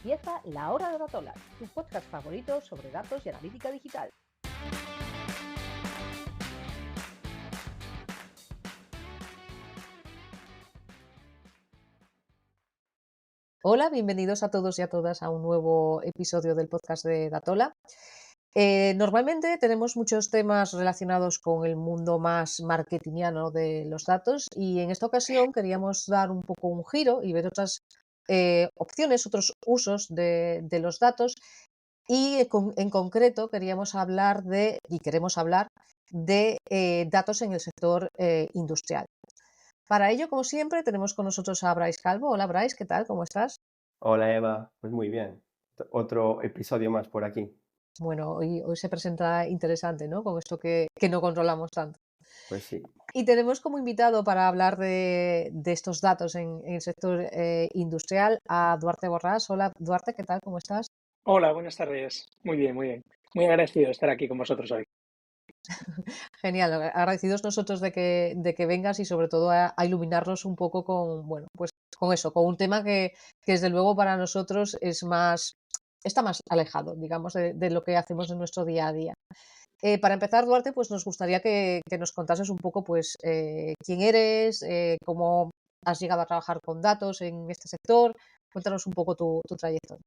Empieza La Hora de Datola, tu podcast favorito sobre datos y analítica digital. Hola, bienvenidos a todos y a todas a un nuevo episodio del podcast de Datola. Normalmente tenemos muchos temas relacionados con el mundo más marketingiano de los datos y en esta ocasión queríamos dar un poco un giro y ver otras opciones, otros usos de los datos y en concreto queremos hablar queremos hablar de datos en el sector industrial. Para ello, como siempre, tenemos con nosotros a Bryce Calvo. Hola Bryce, ¿qué tal? ¿Cómo estás? Hola Eva, pues muy bien. Otro episodio más por aquí. Bueno, hoy se presenta interesante, ¿no? Con esto que no controlamos tanto. Pues sí. Y tenemos como invitado para hablar de estos datos en el sector industrial a Duarte Borrás. Hola Duarte, ¿qué tal? ¿Cómo estás? Hola, buenas tardes. Muy bien, muy bien. Muy agradecido de estar aquí con vosotros hoy. Genial, agradecidos nosotros de que vengas y sobre todo a iluminarnos un poco con, bueno, pues con eso, con un tema que desde luego para nosotros está más alejado, digamos, de lo que hacemos en nuestro día a día. Para empezar, Duarte, pues nos gustaría que nos contases un poco, pues, quién eres, cómo has llegado a trabajar con datos en este sector. Cuéntanos un poco tu trayectoria.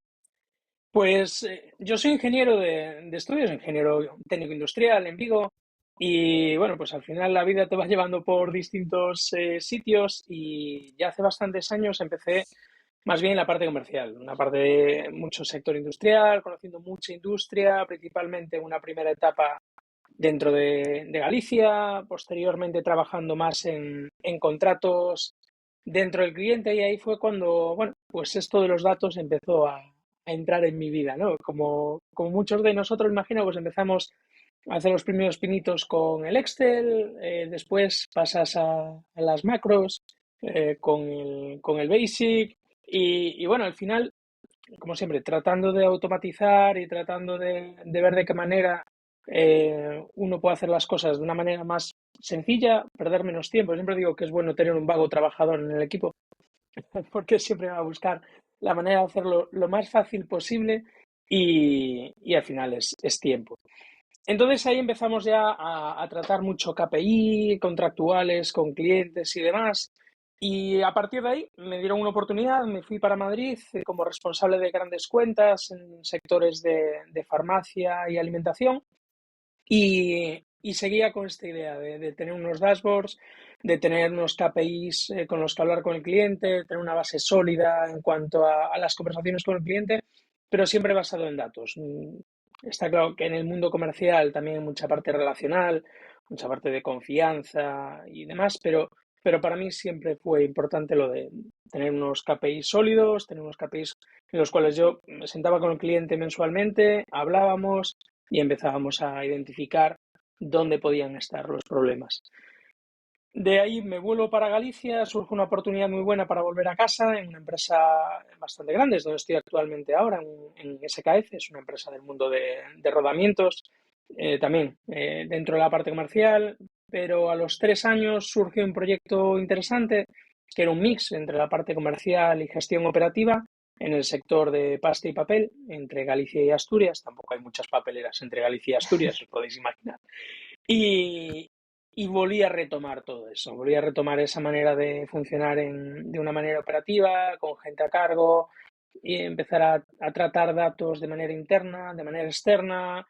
Pues yo soy ingeniero de estudios, ingeniero técnico industrial en Vigo, y bueno, pues al final la vida te va llevando por distintos sitios y ya hace bastantes años empecé más bien en la parte comercial, una parte de mucho sector industrial, conociendo mucha industria, principalmente en una primera etapa dentro de Galicia, posteriormente trabajando más en contratos dentro del cliente, y ahí fue cuando, bueno, pues esto de los datos empezó a entrar en mi vida, ¿no? Como muchos de nosotros, imagino, pues empezamos a hacer los primeros pinitos con el Excel, después pasas a las macros, con el Basic, y bueno, al final, como siempre, tratando de automatizar y tratando de ver de qué manera uno puede hacer las cosas de una manera más sencilla, perder menos tiempo. Siempre digo que es bueno tener un vago trabajador en el equipo, porque siempre va a buscar la manera de hacerlo lo más fácil posible y al final es tiempo. Entonces ahí empezamos ya a tratar mucho KPI, contractuales con clientes y demás. Y a partir de ahí me dieron una oportunidad, me fui para Madrid como responsable de grandes cuentas en sectores de farmacia y alimentación. Y seguía con esta idea de tener unos dashboards, de tener unos KPIs con los que hablar con el cliente, tener una base sólida en cuanto a las conversaciones con el cliente, pero siempre basado en datos. Está claro que en el mundo comercial también hay mucha parte relacional, mucha parte de confianza y demás, pero para mí siempre fue importante lo de tener unos KPIs sólidos, tener unos KPIs en los cuales yo me sentaba con el cliente mensualmente, hablábamos y empezábamos a identificar dónde podían estar los problemas. De ahí me vuelvo para Galicia, surge una oportunidad muy buena para volver a casa en una empresa bastante grande, es donde estoy actualmente ahora, en SKF, es una empresa del mundo de rodamientos, también dentro de la parte comercial, pero a los 3 años surgió un proyecto interesante que era un mix entre la parte comercial y gestión operativa en el sector de pasta y papel entre Galicia y Asturias. Tampoco hay muchas papeleras entre Galicia y Asturias, os podéis imaginar. Y, y volví a retomar todo eso, volví a retomar esa manera de funcionar de una manera operativa, con gente a cargo, y empezar a tratar datos de manera interna, de manera externa,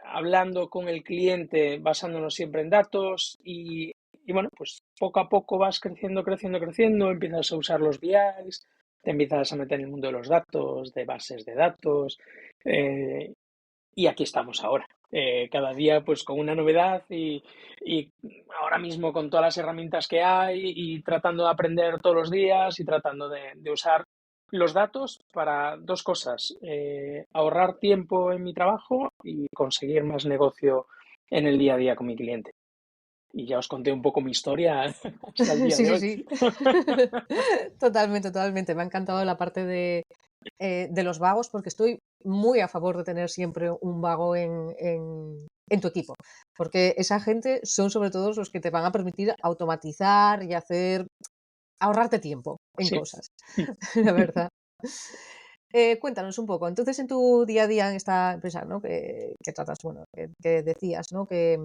hablando con el cliente, basándonos siempre en datos y bueno, pues poco a poco vas creciendo, creciendo, creciendo, empiezas a usar los BIs, te empiezas a meter en el mundo de los datos, de bases de datos, eh, y aquí estamos ahora. Cada día pues con una novedad y ahora mismo con todas las herramientas que hay y tratando de aprender todos los días y tratando de usar los datos para dos cosas, ahorrar tiempo en mi trabajo y conseguir más negocio en el día a día con mi cliente. Y ya os conté un poco mi historia hasta el día Sí, de sí, hoy. sí. Totalmente, totalmente. Me ha encantado la parte de los vagos porque estoy muy a favor de tener siempre un vago en tu equipo, porque esa gente son sobre todo los que te van a permitir automatizar y ahorrarte tiempo en Sí. cosas, la verdad. Cuéntanos un poco. Entonces, en tu día a día en esta empresa, ¿no? Que tratas, bueno, que decías, ¿no? Que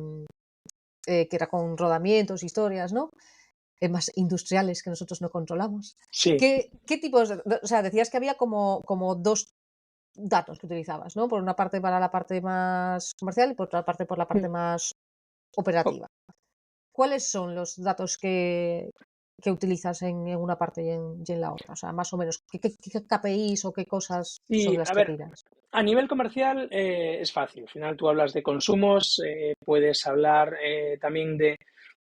era con rodamientos, historias, ¿no? Más industriales que nosotros no controlamos. Sí, ¿Qué tipos o sea, decías que había como 2 datos que utilizabas, ¿no? Por una parte para la parte más comercial y por otra parte por la parte más o- operativa. ¿Cuáles son los datos que utilizas en una parte y en la otra? O sea, más o menos, ¿qué KPIs o qué cosas son y las a que ver, miras? a nivel comercial es fácil. Al final tú hablas de consumos, puedes hablar también de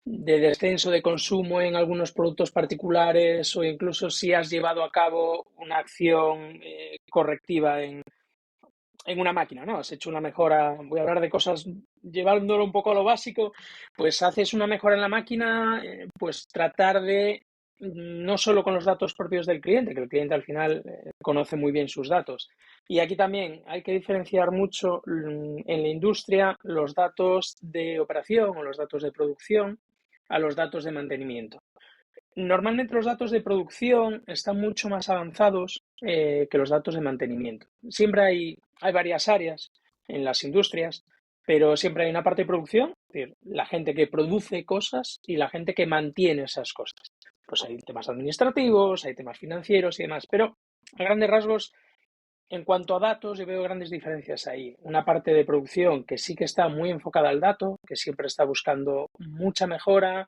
descenso de consumo en algunos productos particulares o incluso si has llevado a cabo una acción correctiva en una máquina, ¿no? Has hecho una mejora, voy a hablar de cosas llevándolo un poco a lo básico, pues haces una mejora en la máquina, pues tratar de no solo con los datos propios del cliente, que el cliente al final conoce muy bien sus datos. Y aquí también hay que diferenciar mucho en la industria los datos de operación o los datos de producción a los datos de mantenimiento. Normalmente los datos de producción están mucho más avanzados que los datos de mantenimiento. Siempre hay varias áreas en las industrias, pero siempre hay una parte de producción, es decir, la gente que produce cosas y la gente que mantiene esas cosas. Pues hay temas administrativos, hay temas financieros y demás, pero a grandes rasgos, en cuanto a datos, yo veo grandes diferencias ahí. Una parte de producción que sí que está muy enfocada al dato, que siempre está buscando mucha mejora,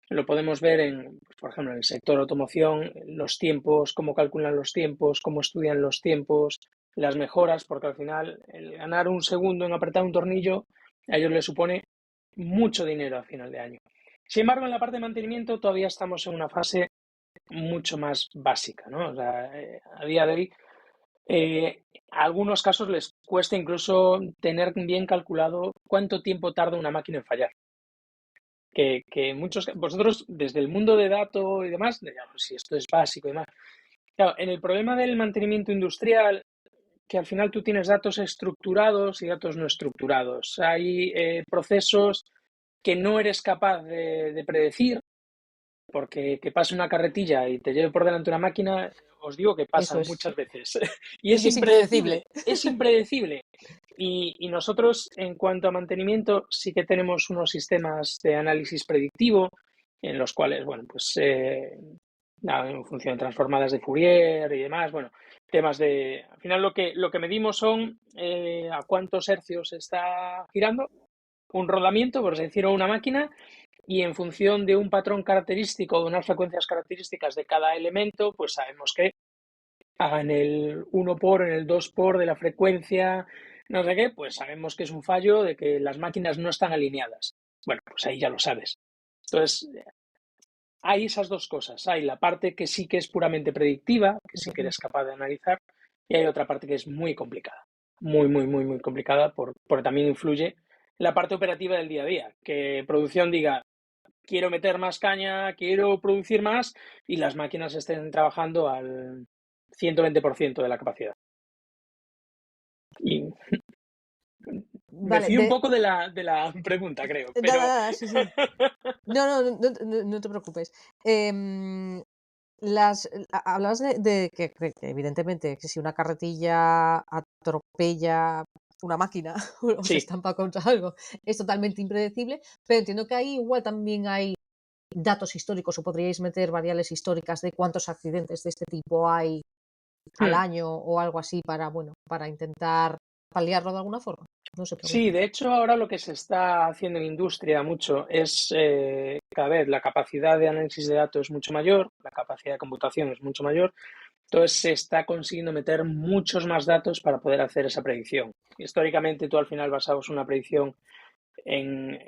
lo podemos ver en, pues, por ejemplo, en el sector automoción, los tiempos, cómo calculan los tiempos, cómo estudian los tiempos, las mejoras, porque al final el ganar un segundo en apretar un tornillo a ellos les supone mucho dinero a final de año. Sin embargo, en la parte de mantenimiento todavía estamos en una fase mucho más básica, ¿no? O sea, a día de hoy, a algunos casos les cuesta incluso tener bien calculado cuánto tiempo tarda una máquina en fallar que muchos, vosotros desde el mundo de datos y demás, digamos, si esto es básico y demás. Claro, en el problema del mantenimiento industrial, que al final tú tienes datos estructurados y datos no estructurados. Hay procesos que no eres capaz de predecir, porque que pase una carretilla y te lleve por delante una máquina, os digo que Eso pasa es. muchas veces. Y Sí, es que es impredecible. impredecible, es impredecible. Y nosotros, en cuanto a mantenimiento, sí que tenemos unos sistemas de análisis predictivo en los cuales, bueno, pues en función de transformadas de Fourier y demás, bueno, temas de... Al final lo que medimos son a cuántos hercios está girando un rodamiento, por así decirlo, una máquina, y en función de un patrón característico, de unas frecuencias características de cada elemento, pues sabemos que en el 1 por, en el 2 por de la frecuencia, no sé qué, pues sabemos que es un fallo de que las máquinas no están alineadas. Bueno, pues ahí ya lo sabes. Entonces, hay esas dos cosas. Hay la parte que sí que es puramente predictiva, que sí que eres capaz de analizar, y hay otra parte que es muy complicada. Muy, muy, muy, muy complicada porque también influye la parte operativa del día a día. Que producción diga, quiero meter más caña, quiero producir más, y las máquinas estén trabajando al 120% de la capacidad. Y me Vale, fío un poco de la pregunta, creo, nada, pero nada, sí, sí. No, no, no te preocupes. Em, hablabas de que evidentemente que si una carretilla atropella una máquina o se sí, estampa contra algo, es totalmente impredecible, pero entiendo que ahí igual también hay datos históricos o podríais meter variables históricas de cuántos accidentes de este tipo hay al hmm. año o algo así para, bueno, para intentar paliarlo de alguna forma. No sé, Sí, pregunto. de hecho ahora lo que se está haciendo en industria mucho es cada vez la capacidad de análisis de datos es mucho mayor, la capacidad de computación es mucho mayor, entonces se está consiguiendo meter muchos más datos para poder hacer esa predicción. Históricamente tú al final basabas una predicción en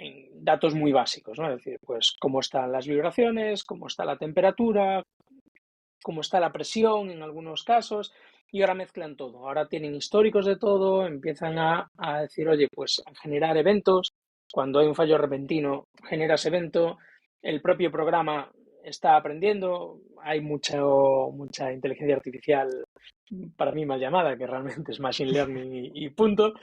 datos muy básicos, ¿no? Es decir, pues cómo están las vibraciones, cómo está la temperatura, cómo está la presión en algunos casos, y ahora mezclan todo. Ahora tienen históricos de todo, empiezan a decir, oye, pues a generar eventos. Cuando hay un fallo repentino, generas evento. El propio programa está aprendiendo. Hay mucha inteligencia artificial, para mí mal llamada, que realmente es machine learning y punto.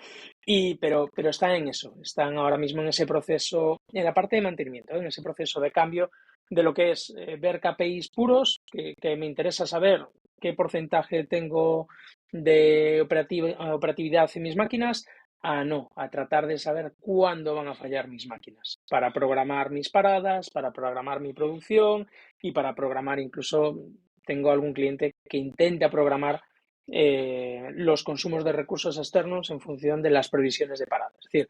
Pero están en eso, están ahora mismo en ese proceso, en la parte de mantenimiento, en ese proceso de cambio de lo que es ver KPIs puros, que me interesa saber qué porcentaje tengo de operatividad en mis máquinas, a no, a tratar de saber cuándo van a fallar mis máquinas, para programar mis paradas, para programar mi producción y para programar incluso, tengo algún cliente que intenta programar los consumos de recursos externos en función de las previsiones de parada. Es decir,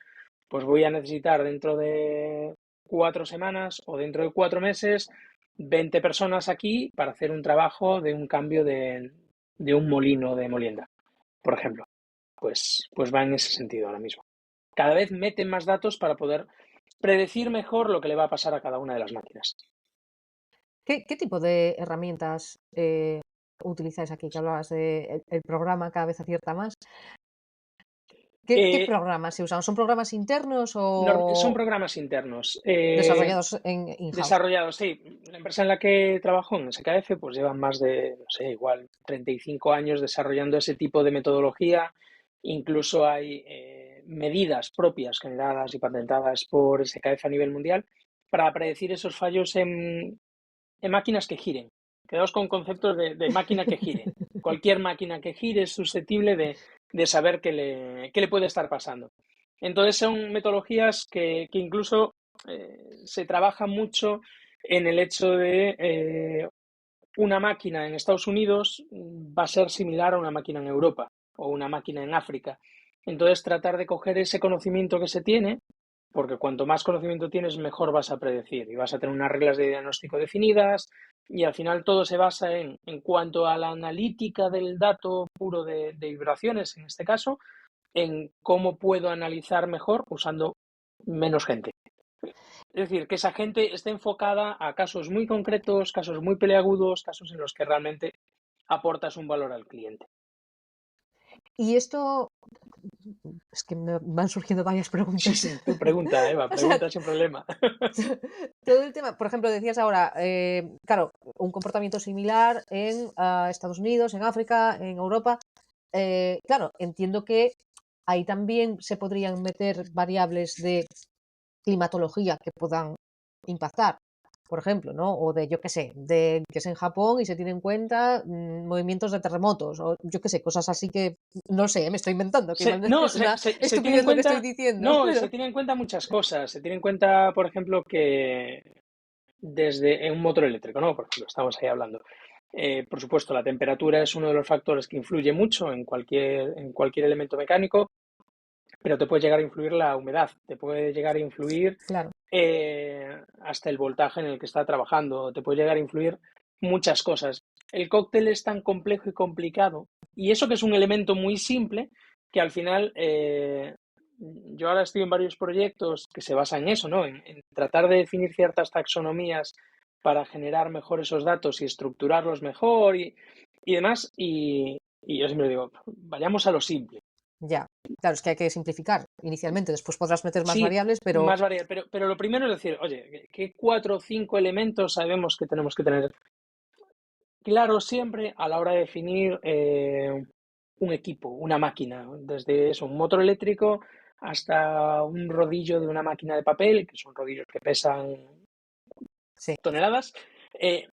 pues voy a necesitar dentro de 4 semanas o dentro de 4 meses 20 personas aquí para hacer un trabajo de un cambio de un molino de molienda, por ejemplo. Pues va en ese sentido ahora mismo. Cada vez meten más datos para poder predecir mejor lo que le va a pasar a cada una de las máquinas. ¿Qué tipo de herramientas utilizáis aquí? Que hablabas de el programa cada vez acierta más. ¿Qué Eh, programas se usan? ¿Son programas internos Son o programas internos. desarrollados en in-house? Desarrollados, sí. La empresa en la que trabajo, en SKF, pues llevan más de, no sé, igual 35 años desarrollando ese tipo de metodología. Incluso hay medidas propias generadas y patentadas por SKF a nivel mundial para predecir esos fallos en máquinas que giren. Quedaos con conceptos de máquina que gire. Cualquier máquina que gire es susceptible de saber qué le puede estar pasando. Entonces son metodologías que incluso se trabaja mucho en el hecho de una máquina en Estados Unidos va a ser similar a una máquina en Europa o una máquina en África. Entonces tratar de coger ese conocimiento que se tiene, porque cuanto más conocimiento tienes, mejor vas a predecir y vas a tener unas reglas de diagnóstico definidas y al final todo se basa en cuanto a la analítica del dato puro de vibraciones, en este caso, en cómo puedo analizar mejor usando menos gente. Es decir, que esa gente esté enfocada a casos muy concretos, casos muy peleagudos, casos en los que realmente aportas un valor al cliente. Y esto, es que me van surgiendo varias Sí, preguntas. sí, tú pregunta, Eva, O sea, pregunta sin problema. todo el tema, por ejemplo, decías ahora, claro, un comportamiento similar en Estados Unidos, en África, en Europa. Claro, entiendo que ahí también se podrían meter variables de climatología que puedan impactar, por ejemplo, ¿no? O de, yo qué sé, de que es en Japón y se tienen en cuenta movimientos de terremotos, o yo qué sé, cosas así que no sé, me estoy inventando, que igual No, es una se tiene en estupidez lo que estoy cuenta, diciendo, no, pero se tiene en cuenta muchas cosas. Se tiene en cuenta, por ejemplo, que desde en un motor eléctrico, ¿no? Por ejemplo, estamos ahí hablando. Por supuesto, la temperatura es uno de los factores que influye mucho en cualquier elemento mecánico, pero te puede llegar a influir la humedad, te puede llegar a influir claro, hasta el voltaje en el que está trabajando, te puede llegar a influir muchas cosas. El cóctel es tan complejo y complicado, y eso que es un elemento muy simple, que al final yo ahora estoy en varios proyectos que se basan en eso, ¿no? En tratar de definir ciertas taxonomías para generar mejor esos datos y estructurarlos mejor y demás. Y yo siempre digo, vayamos a lo simple. ya. Claro, es que hay que simplificar inicialmente, después podrás meter más Sí, variables, pero más variedad, pero lo primero es decir, oye, ¿qué 4 o 5 elementos sabemos que tenemos que tener claro siempre a la hora de definir un equipo, una máquina? Desde eso, un motor eléctrico hasta un rodillo de una máquina de papel, que son rodillos que pesan sí, toneladas,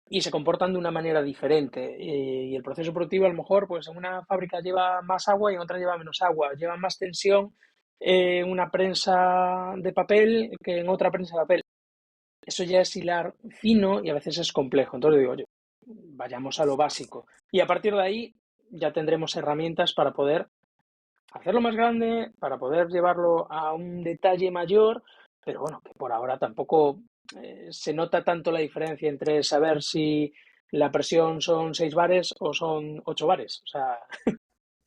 y se comportan de una manera diferente. Y el proceso productivo, a lo mejor, pues en una fábrica lleva más agua y en otra lleva menos agua. Lleva más tensión en una prensa de papel que en otra prensa de papel. Eso ya es hilar fino y a veces es complejo. Entonces digo, oye, vayamos a lo básico. Y a partir de ahí ya tendremos herramientas para poder hacerlo más grande, para poder llevarlo a un detalle mayor, pero bueno, que por ahora tampoco se nota tanto la diferencia entre saber si la presión son 6 bares o son 8 bares. O sea,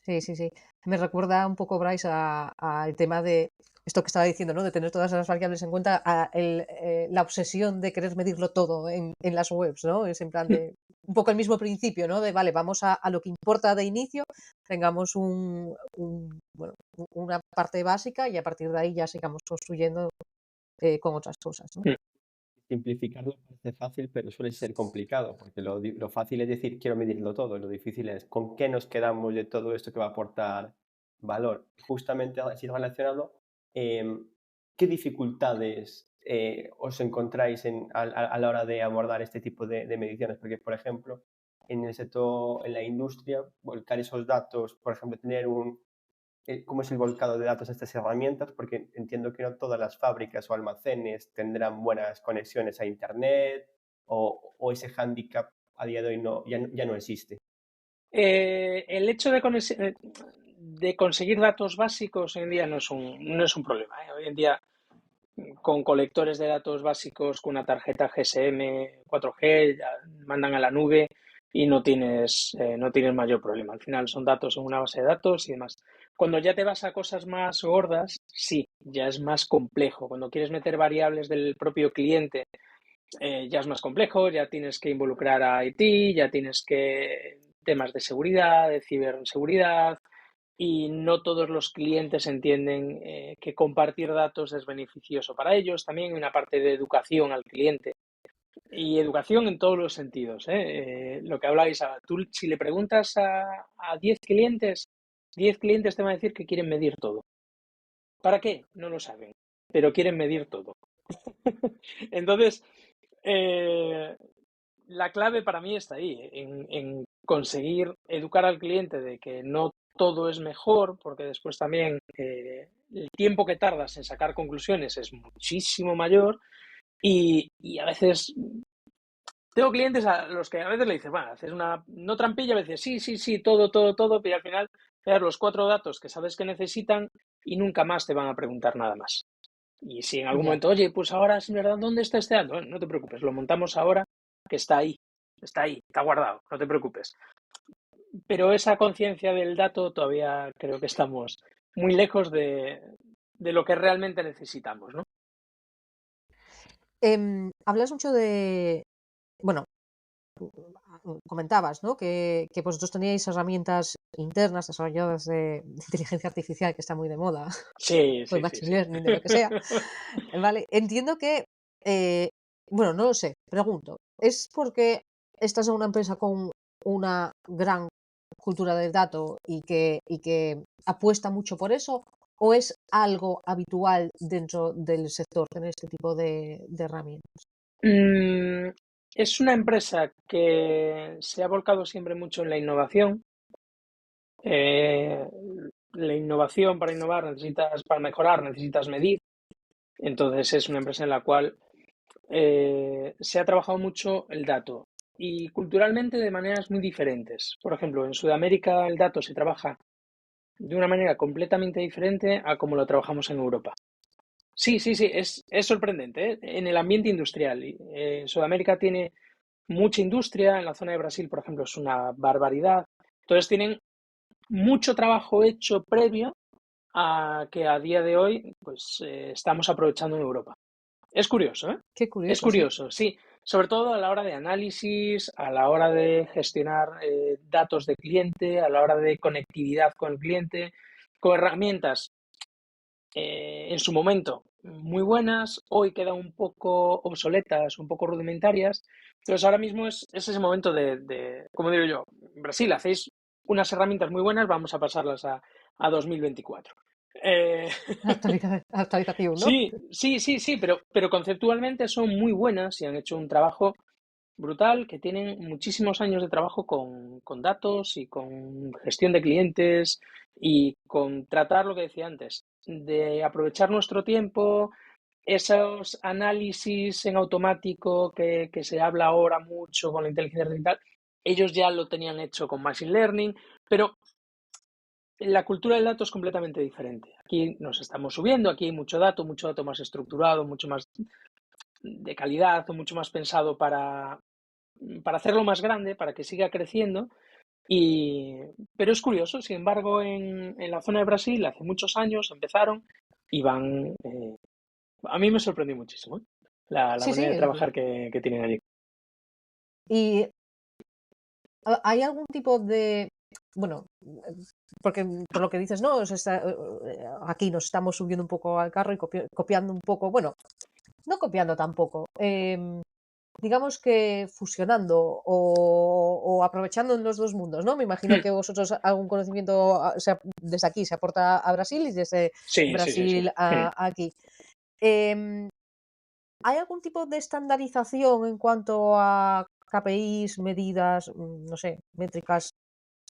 sí, sí, sí. Me recuerda un poco, Bryce, al tema de esto que estaba diciendo, ¿no? De tener todas las variables en cuenta, la obsesión de querer medirlo todo en las webs, ¿no? Es en plan de un poco el mismo principio, ¿no? De, vale, vamos a lo que importa de inicio, tengamos bueno, una parte básica y a partir de ahí ya sigamos construyendo con otras cosas, ¿no? Simplificarlo parece fácil, pero suele ser complicado, porque lo fácil es decir, quiero medirlo todo, y lo difícil es con qué nos quedamos de todo esto que va a aportar valor. Justamente así relacionado, ¿qué dificultades os encontráis a la hora de abordar este tipo de mediciones? Porque, por ejemplo, en el sector, en la industria, volcar esos datos, por ejemplo, tener cómo es el volcado de datos a estas herramientas, porque entiendo que no todas las fábricas o almacenes tendrán buenas conexiones a Internet o ese hándicap a día de hoy ya no existe. El hecho de conseguir datos básicos hoy en día no es un problema, ¿eh? Hoy en día, con colectores de datos básicos, con una tarjeta GSM 4G, ya mandan a la nube y no tienes mayor problema. Al final son datos en una base de datos y demás. Cuando ya te vas a cosas más gordas, sí, ya es más complejo. Cuando quieres meter variables del propio cliente, ya es más complejo, ya tienes que involucrar a IT, ya tienes que temas de seguridad, de ciberseguridad, y no todos los clientes entienden que compartir datos es beneficioso para ellos. También hay una parte de educación al cliente y educación en todos los sentidos, ¿eh? Lo que habláis, tú si le preguntas a 10 clientes, 10 clientes te van a decir que quieren medir todo. ¿Para qué? No lo saben, pero quieren medir todo. Entonces, la clave para mí está ahí, en conseguir educar al cliente de que no todo es mejor, porque después también el tiempo que tardas en sacar conclusiones es muchísimo mayor y a veces tengo clientes a los que a veces le dices, bueno, haces una no trampilla, a veces sí, todo, pero al final te das los 4 datos que sabes que necesitan y nunca más te van a preguntar nada más. Y si en algún Ya. momento, oye, pues ahora es verdad, ¿dónde está este dato? Bueno, no te preocupes, lo montamos ahora, que está ahí, está guardado, no te preocupes. Pero esa conciencia del dato todavía creo que estamos muy lejos de lo que realmente necesitamos, ¿no? Hablas mucho de, bueno, comentabas, ¿no? Que vosotros teníais herramientas internas desarrolladas de inteligencia artificial, que está muy de moda, Sí, o de sí, sí, machine sí. learning, de lo que sea. Vale, entiendo que, bueno, no lo sé, pregunto, ¿es porque estás en una empresa con una gran cultura del dato y que apuesta mucho por eso? ¿O es algo habitual dentro del sector tener este tipo de herramientas? Mm, es una empresa que se ha volcado siempre mucho en la innovación. Eh, la innovación, para innovar para mejorar necesitas medir. Entonces es una empresa en la cual se ha trabajado mucho el dato y culturalmente de maneras muy diferentes. Por ejemplo, en Sudamérica el dato se trabaja de una manera completamente diferente a como lo trabajamos en Europa. Sí, es sorprendente, ¿eh? En el ambiente industrial. Sudamérica tiene mucha industria, en la zona de Brasil, por ejemplo, es una barbaridad. Entonces tienen mucho trabajo hecho previo a que a día de hoy pues estamos aprovechando en Europa. Es curioso, ¿eh? Qué Es curioso, sí. curioso, sí. Sobre todo a la hora de análisis, a la hora de gestionar datos de cliente, a la hora de conectividad con el cliente, con herramientas en su momento muy buenas, hoy quedan un poco obsoletas, un poco rudimentarias. Entonces ahora mismo es ese momento como digo yo, en Brasil hacéis unas herramientas muy buenas, vamos a pasarlas a 2024. Eh, Actualización, ¿no? sí, pero conceptualmente son muy buenas y han hecho un trabajo brutal, que tienen muchísimos años de trabajo con datos y con gestión de clientes y con tratar lo que decía antes, de aprovechar nuestro tiempo, esos análisis en automático que se habla ahora mucho con la inteligencia artificial, ellos ya lo tenían hecho con Machine Learning, pero la cultura del dato es completamente diferente. Aquí nos estamos subiendo, aquí hay mucho dato más estructurado, mucho más de calidad o mucho más pensado para hacerlo más grande, para que siga creciendo. Pero es curioso, sin embargo, en la zona de Brasil hace muchos años empezaron y van... a mí me sorprendió muchísimo, ¿eh? La Sí, sí. manera de trabajar que tienen allí. ¿Y hay algún tipo de, bueno, porque por lo que dices, no, aquí nos estamos subiendo un poco al carro y copiando un poco, bueno, no copiando tampoco, digamos que fusionando o aprovechando en los dos mundos, ¿no? Me imagino Hmm. que vosotros algún conocimiento desde aquí se aporta a Brasil y desde Sí. Brasil Hmm. a aquí. Em, ¿Hay algún tipo de estandarización en cuanto a KPIs, medidas, no sé, métricas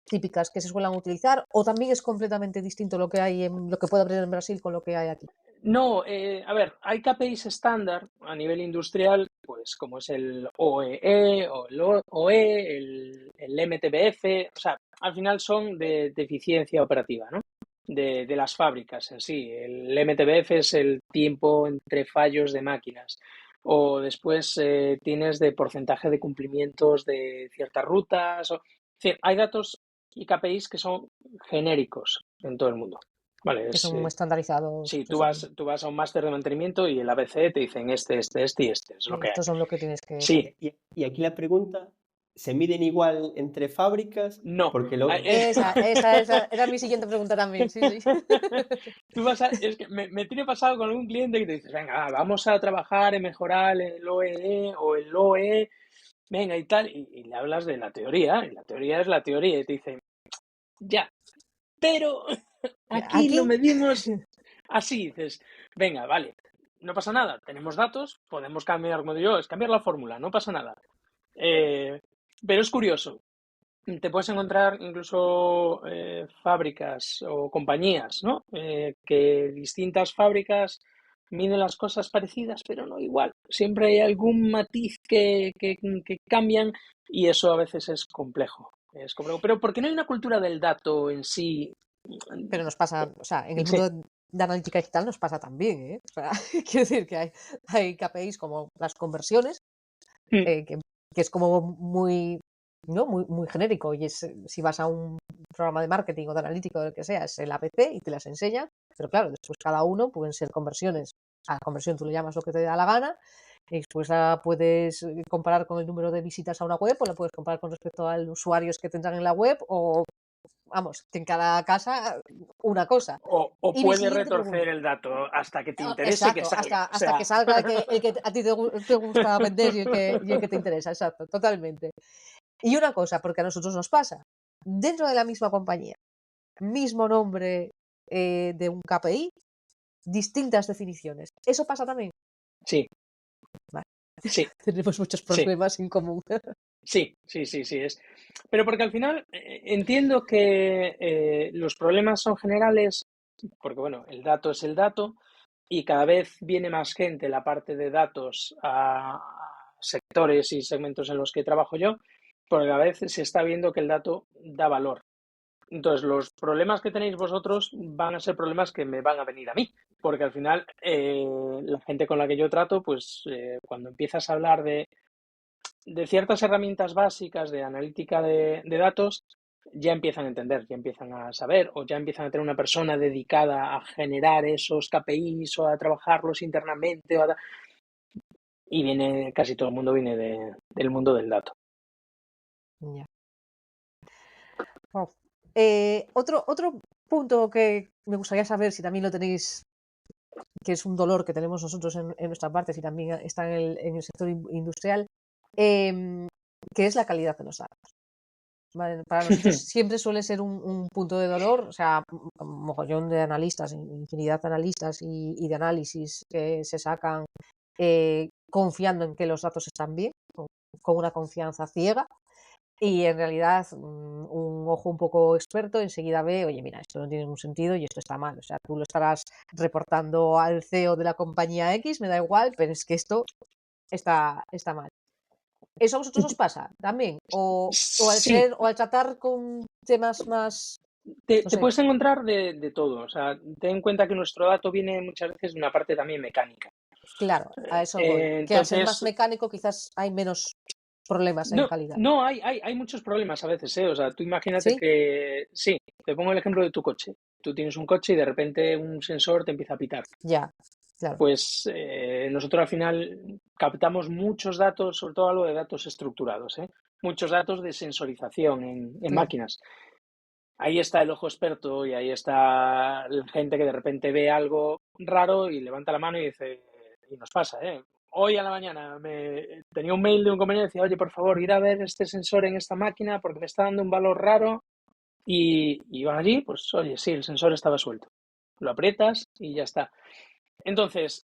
típicas que se suelen utilizar, o también es completamente distinto lo que hay en lo que puede haber en Brasil con lo que hay aquí? No, a ver, hay KPIs estándar a nivel industrial, pues como es el OEE o el OE, el MTBF, o sea, al final son de eficiencia operativa, ¿no? De las fábricas en sí. El MTBF es el tiempo entre fallos de máquinas. O después tienes de porcentaje de cumplimientos de ciertas rutas. Es decir, hay datos y KPIs que son genéricos en todo el mundo. Vale, Que son estandarizados. sí, Sí, tú vas a un máster de mantenimiento y el ABC te dicen este y este, es lo y que hay. estos son lo que tienes que Sí, seguir. Y aquí la pregunta, ¿se miden igual entre fábricas? no. Porque Esa era mi siguiente pregunta también, sí, sí. Es que me tiene pasado con algún cliente que te dice, venga, vamos a trabajar en mejorar el OEE o el OE, venga y tal, y le hablas de la teoría, y la teoría es la teoría, y te dicen, ya, pero aquí lo Aquí, medimos así, dices, venga, vale, no pasa nada, tenemos datos, podemos cambiar, como digo yo, es cambiar la fórmula, no pasa nada. Pero es curioso, te puedes encontrar incluso fábricas o compañías, ¿no? Que distintas fábricas miden las cosas parecidas, pero no igual. Siempre hay algún matiz que cambian y eso a veces es complejo. Es complejo. Pero porque no hay una cultura del dato en sí. pero nos pasa, o sea, en el Sí. mundo de analítica digital nos pasa también, ¿eh? O sea, quiero decir que hay KPIs como las conversiones, Mm. que es como muy, ¿no? Muy genérico, y es, si vas a un programa de marketing o de analítico o lo que sea, es el APC y te las enseña, pero claro, después cada uno pueden ser conversiones. A la conversión tú le llamas lo que te da la gana, y después la puedes comparar con el número de visitas a una web, o la puedes comparar con respecto a los usuarios que tendrán en la web, o vamos, que en cada casa una cosa. O Y mi puede siguiente pregunta. retorcer el dato hasta que te interese que Exacto, salga. O hasta que sea, salga el que a ti te gusta vender, y el que te interesa, exacto, totalmente. Y una cosa, porque a nosotros nos pasa, dentro de la misma compañía, mismo nombre de un KPI, distintas definiciones. ¿Eso pasa también? sí, Vale. sí, Tenemos muchos sí. problemas en común. Sí, es. Pero porque al final entiendo que los problemas son generales, porque bueno, el dato es el dato y cada vez viene más gente la parte de datos a sectores y segmentos en los que trabajo yo, porque cada vez se está viendo que el dato da valor. Entonces, los problemas que tenéis vosotros van a ser problemas que me van a venir a mí, porque al final la gente con la que yo trato, pues cuando empiezas a hablar de ciertas herramientas básicas de analítica de datos, ya empiezan a entender, ya empiezan a saber o ya empiezan a tener una persona dedicada a generar esos KPIs o a trabajarlos internamente. Y viene, casi todo el mundo viene del mundo del dato. Ya. Wow. Otro punto que me gustaría saber si también lo tenéis, que es un dolor que tenemos nosotros en nuestra parte, si también está en el sector industrial, que es la calidad de los datos. Vale, para nosotros siempre suele ser un punto de dolor, o sea, un mogollón de analistas, infinidad de analistas y de análisis que se sacan confiando en que los datos están bien, con una confianza ciega, y en realidad un ojo un poco experto enseguida ve, oye, mira, esto no tiene ningún sentido y esto está mal. O sea, tú lo estarás reportando al CEO de la compañía X, me da igual, pero es que esto está mal. ¿Eso a vosotros os pasa también? Sí, O al tratar con temas más, no te sé, puedes encontrar de todo. O sea, ten en cuenta que nuestro dato viene muchas veces de una parte también mecánica. claro, a eso voy. Que al ser más Entonces, mecánico quizás hay menos problemas en no, calidad. no, hay muchos problemas a veces, ¿eh? O sea, tú imagínate ¿Sí? que, sí, te pongo el ejemplo de tu coche. Tú tienes un coche y de repente un sensor te empieza a pitar. Ya, claro. Pues nosotros al final captamos muchos datos, sobre todo algo de datos estructurados, ¿eh? Muchos datos de sensorización en Claro. máquinas. Ahí está el ojo experto y ahí está la gente que de repente ve algo raro y levanta la mano y dice, y nos pasa, ¿eh? Hoy a la mañana tenía un mail de un compañero que decía, oye, por favor, ir a ver este sensor en esta máquina porque me está dando un valor raro. Y van allí, pues oye, sí, el sensor estaba suelto. Lo aprietas y ya está. Entonces,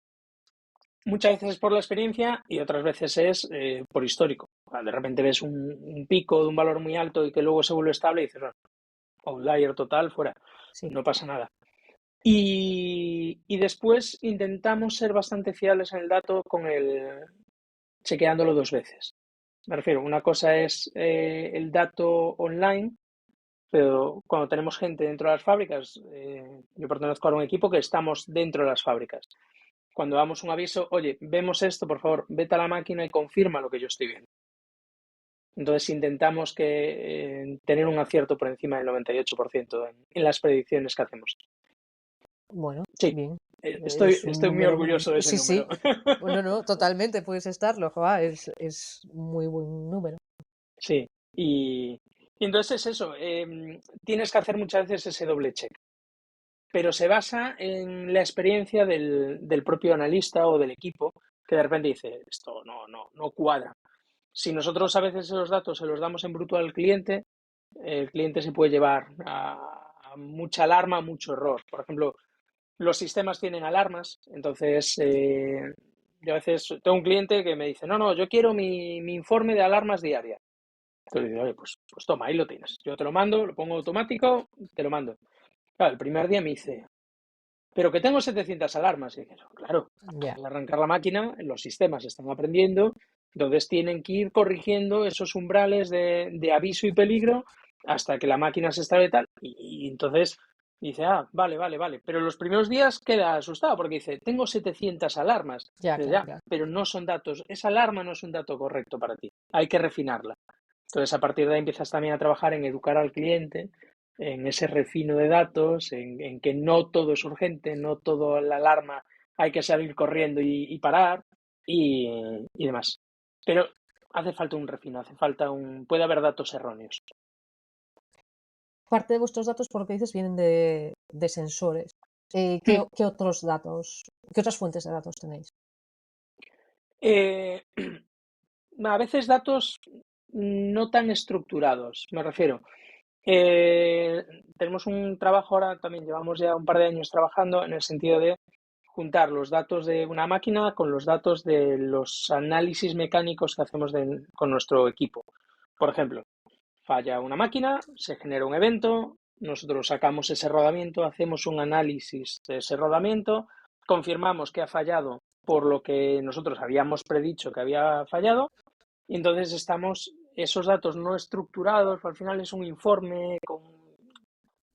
muchas veces es por la experiencia y otras veces es por histórico. De repente ves un pico de un valor muy alto y que luego se vuelve estable y dices, bueno, outlier total, fuera, Sí. no pasa nada. Y después intentamos ser bastante fiables en el dato chequeándolo 2 veces. Me refiero, una cosa es el dato online, pero cuando tenemos gente dentro de las fábricas, yo pertenezco a un equipo que estamos dentro de las fábricas. Cuando damos un aviso, oye, vemos esto, por favor, vete a la máquina y confirma lo que yo estoy viendo. Entonces intentamos tener un acierto por encima del 98% en las predicciones que hacemos. Bueno, Sí, bien. estoy Es un muy número. orgulloso de ese Sí, sí. número. Bueno, no, totalmente puedes estarlo, joa, es muy buen número. Sí, y entonces es eso, tienes que hacer muchas veces ese doble check, pero se basa en la experiencia del propio analista o del equipo que de repente dice, esto no cuadra. Si nosotros a veces los datos se los damos en bruto al cliente, el cliente se puede llevar a mucha alarma, mucho error. Por ejemplo, los sistemas tienen alarmas, entonces yo a veces tengo un cliente que me dice, no, yo quiero mi informe de alarmas diaria. Entonces digo, oye, pues toma, ahí lo tienes. Yo te lo mando, lo pongo automático, te lo mando. Claro, el primer día me dice, pero que tengo 700 alarmas. Y dije, claro, Ya, al arrancar la máquina, los sistemas están aprendiendo, entonces tienen que ir corrigiendo esos umbrales de aviso y peligro hasta que la máquina se establece tal. Y entonces dice, vale. Pero los primeros días queda asustado porque dice, tengo 700 alarmas. ya, Dice, claro, ya, claro. pero no son datos, esa alarma no es un dato correcto para ti, hay que refinarla. Entonces, a partir de ahí empiezas también a trabajar en educar al cliente, en ese refino de datos, en que no todo es urgente, no todo la alarma hay que salir corriendo y parar y demás. Pero hace falta un refino, puede haber datos erróneos. Parte de vuestros datos, por lo que dices, vienen de sensores. ¿Qué otros datos, qué otras fuentes de datos tenéis? Eh, a veces datos no tan estructurados, me refiero. Tenemos un trabajo ahora, también llevamos ya un par de años trabajando en el sentido de juntar los datos de una máquina con los datos de los análisis mecánicos que hacemos con nuestro equipo. Por ejemplo, falla una máquina, se genera un evento, nosotros sacamos ese rodamiento, hacemos un análisis de ese rodamiento, confirmamos que ha fallado por lo que nosotros habíamos predicho que había fallado y entonces estamos esos datos no estructurados, al final es un informe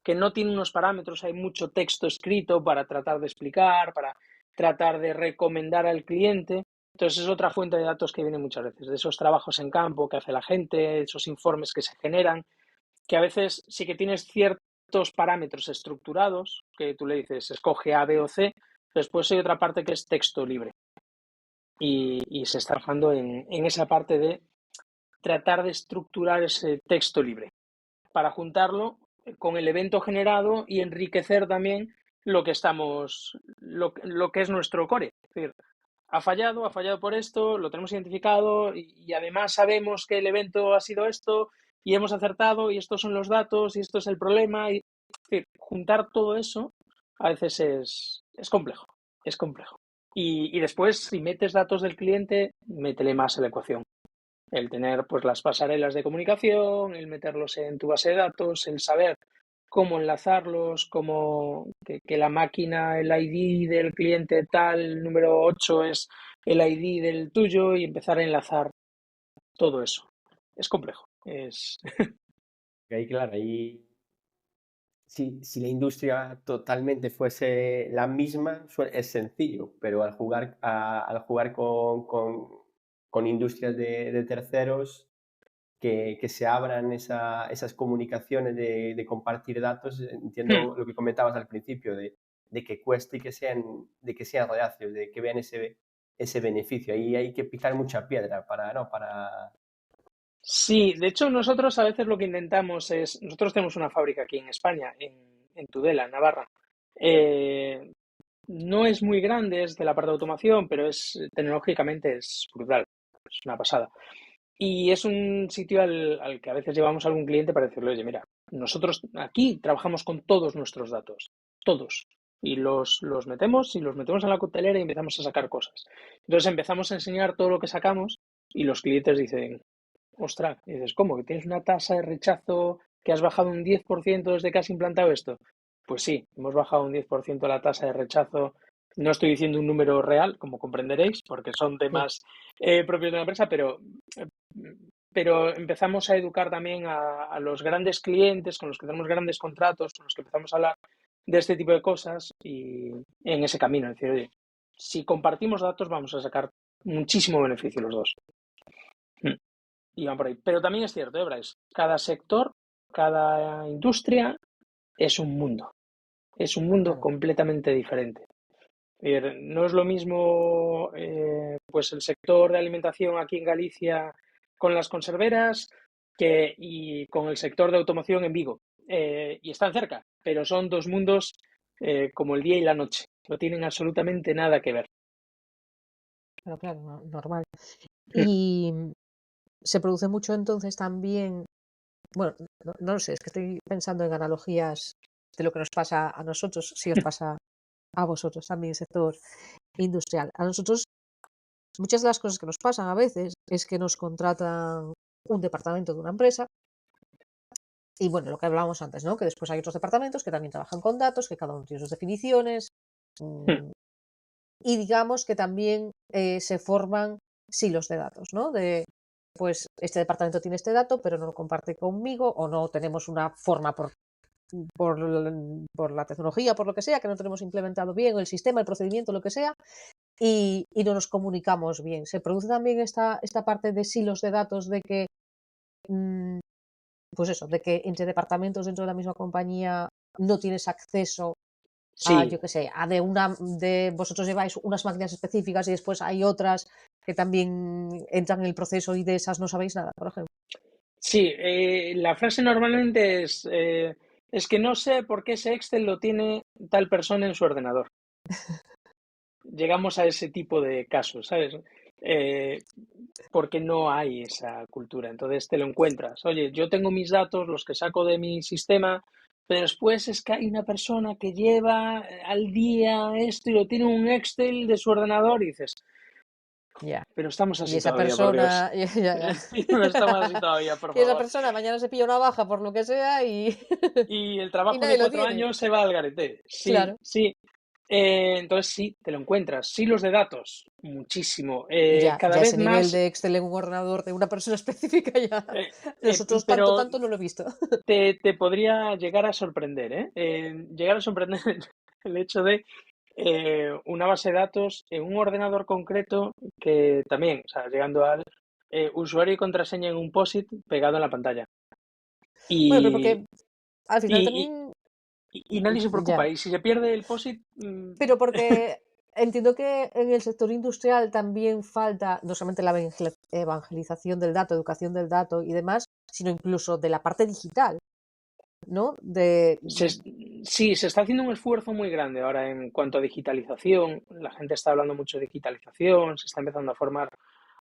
que no tiene unos parámetros, hay mucho texto escrito para tratar de explicar, para tratar de recomendar al cliente. Entonces es otra fuente de datos que viene muchas veces, de esos trabajos en campo que hace la gente, esos informes que se generan, que a veces sí que tienes ciertos parámetros estructurados, que tú le dices, escoge A, B o C, después hay otra parte que es texto libre. Y se está trabajando en esa parte de tratar de estructurar ese texto libre para juntarlo con el evento generado y enriquecer también lo que es nuestro core. Es decir, ha fallado por esto, lo tenemos identificado y además sabemos que el evento ha sido esto y hemos acertado y estos son los datos y esto es el problema. Es decir, juntar todo eso a veces es complejo, es complejo. Y después, si metes datos del cliente, métele más a la ecuación. El tener pues las pasarelas de comunicación, el meterlos en tu base de datos, el saber cómo enlazarlos, que la máquina, el ID del cliente tal, número 8 es el ID del tuyo y empezar a enlazar todo eso. Es complejo. Ahí, claro, ahí si la industria totalmente fuese la misma, es sencillo, pero al jugar con industrias de terceros, que se abran esas comunicaciones de compartir datos, entiendo lo que comentabas al principio, de que cueste y de que sean reacios, de que vean ese beneficio. Ahí hay que picar mucha piedra para, ¿no? Para... Sí, de hecho nosotros a veces lo que intentamos nosotros tenemos una fábrica aquí en España, en Tudela, en Navarra. No es muy grande, es de la parte de automación, pero tecnológicamente es brutal, es una pasada. Y es un sitio al que a veces llevamos a algún cliente para decirle, oye, mira, nosotros aquí trabajamos con todos nuestros datos, todos. y los metemos en la coctelera y empezamos a sacar cosas. Entonces empezamos a enseñar todo lo que sacamos y los clientes dicen, ostras, y dices, ¿cómo? ¿Que tienes una tasa de rechazo que has bajado un 10% desde que has implantado esto? Pues sí, hemos bajado un 10% la tasa de rechazo. No estoy diciendo un número real, como comprenderéis, porque son Sí, temas propios de la empresa, pero empezamos a educar también a los grandes clientes con los que tenemos grandes contratos, con los que empezamos a hablar de este tipo de cosas y en ese camino. Es decir, oye, si compartimos datos vamos a sacar muchísimo beneficio los dos. Y van por ahí. Pero también es cierto, Bryce, cada sector, cada industria es un mundo. Es un mundo claro. completamente diferente. No es lo mismo pues el sector de alimentación aquí en Galicia con las conserveras y con el sector de automoción en Vigo. Y están cerca, pero son dos mundos como el día y la noche. No tienen absolutamente nada que ver. Claro, claro, normal. Y se produce mucho entonces también, bueno, no lo sé, es que estoy pensando en analogías de lo que nos pasa a nosotros, si os pasa a vosotros también, sector industrial. A nosotros, muchas de las cosas que nos pasan a veces es que nos contratan un departamento de una empresa y bueno, lo que hablábamos antes, ¿no? Que después hay otros departamentos que también trabajan con datos, que cada uno tiene sus definiciones y digamos que también se forman silos de datos, ¿no? De, pues este departamento tiene este dato, pero no lo comparte conmigo o no tenemos una forma por, por la tecnología, por lo que sea, que no tenemos implementado bien el sistema, el procedimiento, lo que sea, y no nos comunicamos bien. Se produce también esta parte de silos de datos de que, pues eso, de que entre departamentos dentro de la misma compañía no tienes acceso a, Sí, yo qué sé, a de vosotros lleváis unas máquinas específicas y después hay otras que también entran en el proceso y de esas no sabéis nada, por ejemplo. sí, la frase normalmente es que no sé por qué ese Excel lo tiene tal persona en su ordenador. Llegamos a ese tipo de casos, ¿sabes? Eh, porque no hay esa cultura. Entonces te lo encuentras. Oye, yo tengo mis datos, los que saco de mi sistema, pero después es que hay una persona que lleva al día esto y lo tiene en un Excel de su ordenador y dices, Ya. pero estamos Y así esa todavía, por Dios. persona, ya. No estamos así todavía, por Y esa favor. persona mañana se pilla una baja por lo que sea y, Y el y trabajo de nadie lo 4 tiene. años se va al garete. Sí, Claro. sí. Entonces sí, te lo encuentras. Silos de datos, muchísimo. Cada Ya vez ese nivel más, de Excel en un ordenador de una persona específica ya. Nosotros pero tanto no lo he visto. te podría llegar a sorprender, ¿eh? Llegar a sorprender el hecho de una base de datos en un ordenador concreto que también, o sea, llegando al usuario y contraseña en un POSIT pegado en la pantalla. Bueno, pero Y, porque al final y, también, y nadie se preocupa. ya, Y si se pierde el POSIT, pero porque entiendo que en el sector industrial también falta no solamente la evangelización del dato, educación del dato y demás, sino incluso de la parte digital, ¿no? De, se, sí, se está haciendo un esfuerzo muy grande ahora en cuanto a digitalización. La gente está hablando mucho de digitalización, se está empezando a formar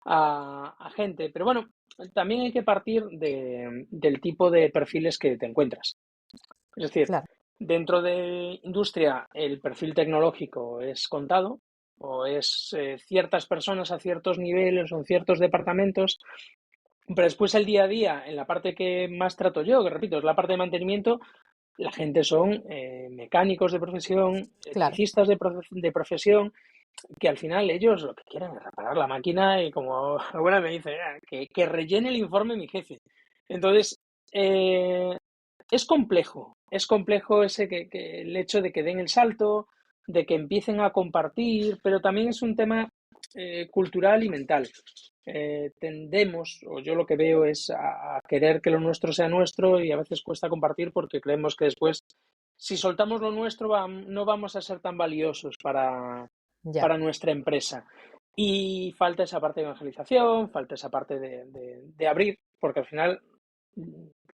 a gente, pero bueno, también hay que partir del tipo de perfiles que te encuentras. Es decir, claro, dentro de industria el perfil tecnológico es contado o es ciertas personas a ciertos niveles o en ciertos departamentos, pero después el día a día, en la parte que más trato yo, que repito, es la parte de mantenimiento, la gente son mecánicos de profesión, claro. electricistas de profesión, que al final ellos lo que quieren es reparar la máquina y como alguna me dice, que rellene el informe mi jefe. Entonces, eh, es complejo ese el hecho de que den el salto, de que empiecen a compartir, pero también es un tema cultural y mental. Tendemos, o yo lo que veo es a querer que lo nuestro sea nuestro y a veces cuesta compartir porque creemos que después, si soltamos lo nuestro, no vamos a ser tan valiosos Ya. para nuestra empresa. Y falta esa parte de evangelización, falta esa parte de abrir, porque al final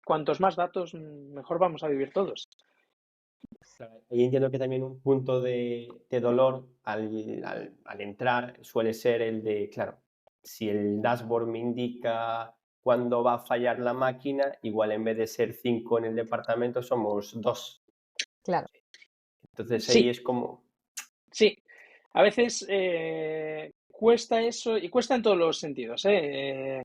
cuantos más datos, mejor vamos a vivir todos. Claro, ahí entiendo que también un punto de dolor al entrar suele ser el de, claro, si el dashboard me indica cuándo va a fallar la máquina, igual en vez de ser 5 en el departamento somos 2. Claro. Entonces ahí Sí, es como, sí. A veces cuesta eso, y cuesta en todos los sentidos, ¿eh?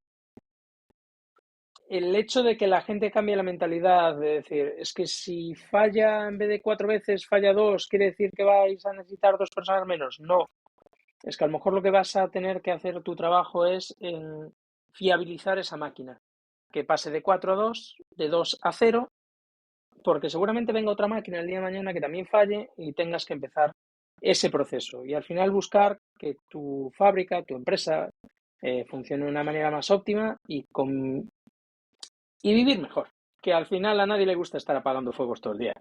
El hecho de que la gente cambie la mentalidad de decir, es que si falla en vez de 4 veces, falla 2, quiere decir que vais a necesitar 2 personas menos. No, es que a lo mejor lo que vas a tener que hacer tu trabajo es en fiabilizar esa máquina, que pase de 4 a 2, de 2 a 0, porque seguramente venga otra máquina el día de mañana que también falle y tengas que empezar ese proceso. Y al final buscar que tu fábrica, tu empresa, funcione de una manera más óptima y vivir mejor. Que al final a nadie le gusta estar apagando fuegos todo el día.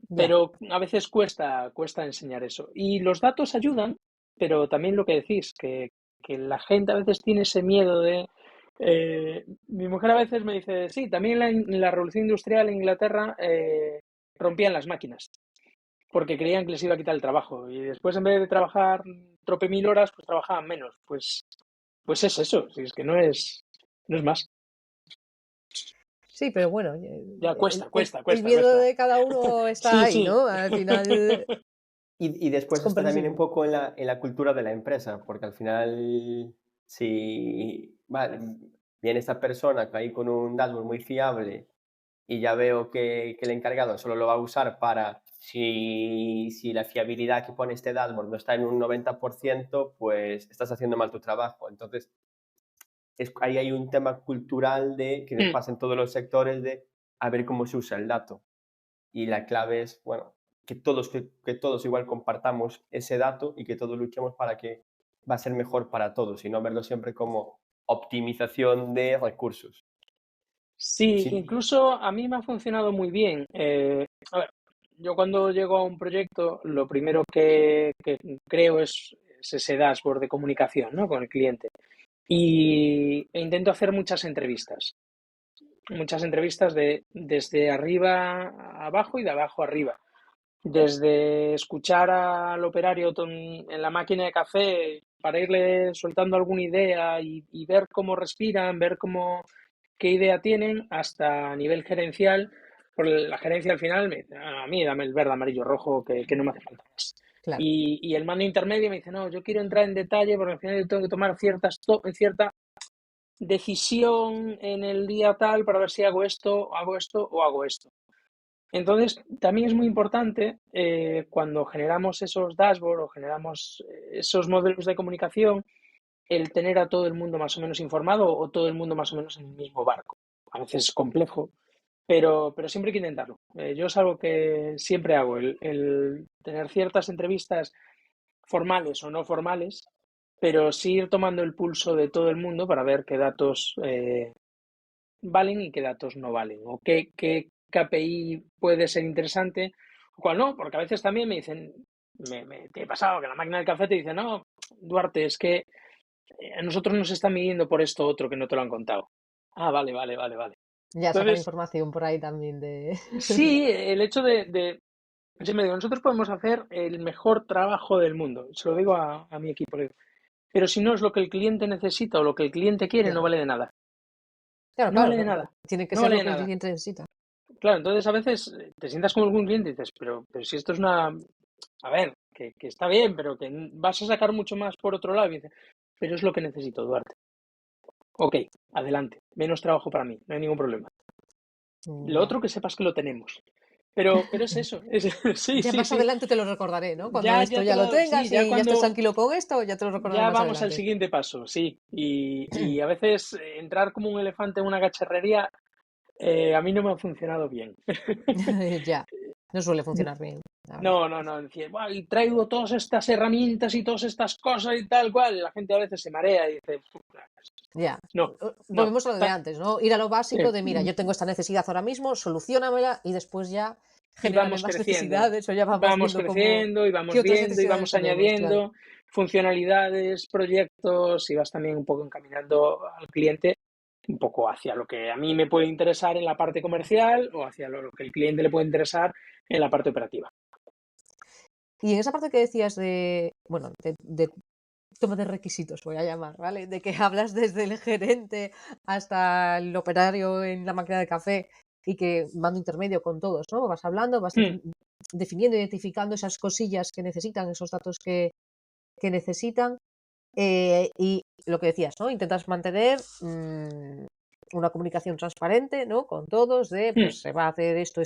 Ya. Pero a veces cuesta enseñar eso. Y los datos ayudan, pero también lo que decís, que la gente a veces tiene ese miedo de... mi mujer a veces me dice, sí, también en la revolución industrial en Inglaterra rompían las máquinas, porque creían que les iba a quitar el trabajo. Y después en vez de trabajar trope mil horas, pues trabajaban menos. Pues es eso, si es que no es más. Sí, pero bueno, Ya cuesta, cuesta, el cuesta, miedo cuesta. de cada uno está Sí, ahí, sí. ¿no? Al final y es después está también un comprensible. poco en la cultura de la empresa, porque al final, si vale, viene esta persona que ahí con un dashboard muy fiable y ya veo que el encargado solo lo va a usar para si la fiabilidad que pone este dashboard no está en un 90%, pues estás haciendo mal tu trabajo. Entonces, ahí hay un tema cultural de que nos Mm. pasa en todos los sectores de a ver cómo se usa el dato. Y la clave es, bueno, que todos igual compartamos ese dato y que todos luchemos para que va a ser mejor para todos y no verlo siempre como optimización de recursos. Sí, Sí. incluso a mí me ha funcionado muy bien. A ver, yo cuando llego a un proyecto, lo primero que creo es ese dashboard de comunicación, ¿no? Con el cliente. E intento hacer muchas entrevistas desde arriba a abajo y de abajo a arriba. Desde escuchar al operario en la máquina de café para irle soltando alguna idea y ver cómo respiran, ver qué idea tienen, hasta a nivel gerencial. Porque la gerencia al final me dice, a mí dame el verde, amarillo, rojo, que no me hace falta más. Claro. Y el mando intermedio me dice, no, yo quiero entrar en detalle porque al final yo tengo que tomar cierta decisión en el día tal para ver si hago esto o hago esto. Entonces, también es muy importante cuando generamos esos dashboards o generamos esos modelos de comunicación, el tener a todo el mundo más o menos informado o todo el mundo más o menos en el mismo barco. A veces es complejo, pero siempre hay que intentarlo. Yo es algo que siempre hago, el tener ciertas entrevistas formales o no formales, pero sí ir tomando el pulso de todo el mundo para ver qué datos valen y qué datos no valen, o qué KPI puede ser interesante o cuál no, porque a veces también me dicen, te he pasado que la máquina del café te dice, no, Duarte, es que a nosotros nos están midiendo por esto otro que no te lo han contado. Ah, vale, vale, vale, vale. Ya sacan Entonces, información por ahí también de... sí, el hecho yo me digo, nosotros podemos hacer el mejor trabajo del mundo, se lo digo a mi equipo, pero si no es lo que el cliente necesita o lo que el cliente quiere, no Claro, vale de nada. claro, No vale claro. de nada. Tiene que No ser vale lo de que el nada. cliente necesita. Claro, entonces a veces te sientas con algún cliente y dices, pero si esto es una... A ver, que está bien, pero que vas a sacar mucho más por otro lado. Y dice, pero es lo que necesito, Duarte. Ok, adelante. Menos trabajo para mí, no hay ningún problema. Lo Ya. otro que sepas que lo tenemos. Pero es eso. Sí, Ya sí, más sí. adelante te lo recordaré, ¿no? Cuando esto Ya te ya lo lo... Sí, tengas ya y ya estés cuando... tranquilo con esto, ya te lo recordaré Ya más vamos al adelante. siguiente paso, sí. Y a veces entrar como un elefante en una cacharrería a mí no me ha funcionado bien. Ya. No suele funcionar bien, la verdad. No, no, no. Decir, "Buah, y traigo todas estas herramientas y todas estas cosas y tal cual". La gente a veces se marea y dice, Ya. no, no. Volvemos a lo de antes, ¿no? Ir a lo básico de, mira, Sí. yo tengo esta necesidad ahora mismo, soluciónamela y después ya Y genérame vamos más creciendo. necesidades o ya vamos Vamos viendo cómo, creciendo y qué vamos otras viendo y necesidades vamos tenemos, claro. añadiendo funcionalidades, proyectos y vas también un poco encaminando al cliente un poco hacia lo que a mí me puede interesar en la parte comercial o hacia lo que el cliente le puede interesar en la parte operativa. Y en esa parte que decías de, bueno, de toma de requisitos, voy a llamar, ¿vale? De que hablas desde el gerente hasta el operario en la máquina de café. y que mando intermedio con todos, ¿no? Vas hablando, vas definiendo, identificando esas cosillas que necesitan, esos datos que necesitan, y lo que decías, ¿no? Intentas mantener una comunicación transparente, ¿no? Con todos, de pues se va a hacer esto,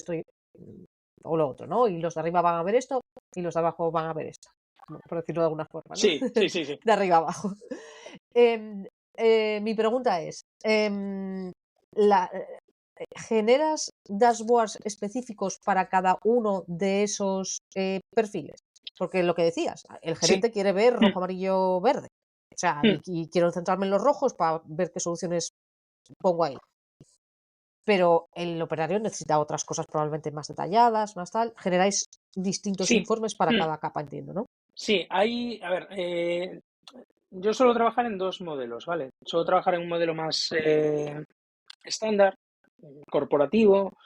o lo otro, ¿no? Y los de arriba van a ver esto y los de abajo van a ver esto, por decirlo de alguna forma, ¿no? Sí. De arriba a abajo. Mi pregunta es, ¿generas dashboards específicos para cada uno de esos perfiles? Porque lo que decías, el gerente quiere ver rojo, amarillo, verde. O sea, y quiero centrarme en los rojos para ver qué soluciones pongo ahí. Pero el operario necesita otras cosas probablemente más detalladas, más tal. Generáis distintos informes para cada capa, entiendo, ¿no? Sí, hay, a ver, yo suelo trabajar en dos modelos, ¿vale? Suelo trabajar en un modelo más estándar, corporativo,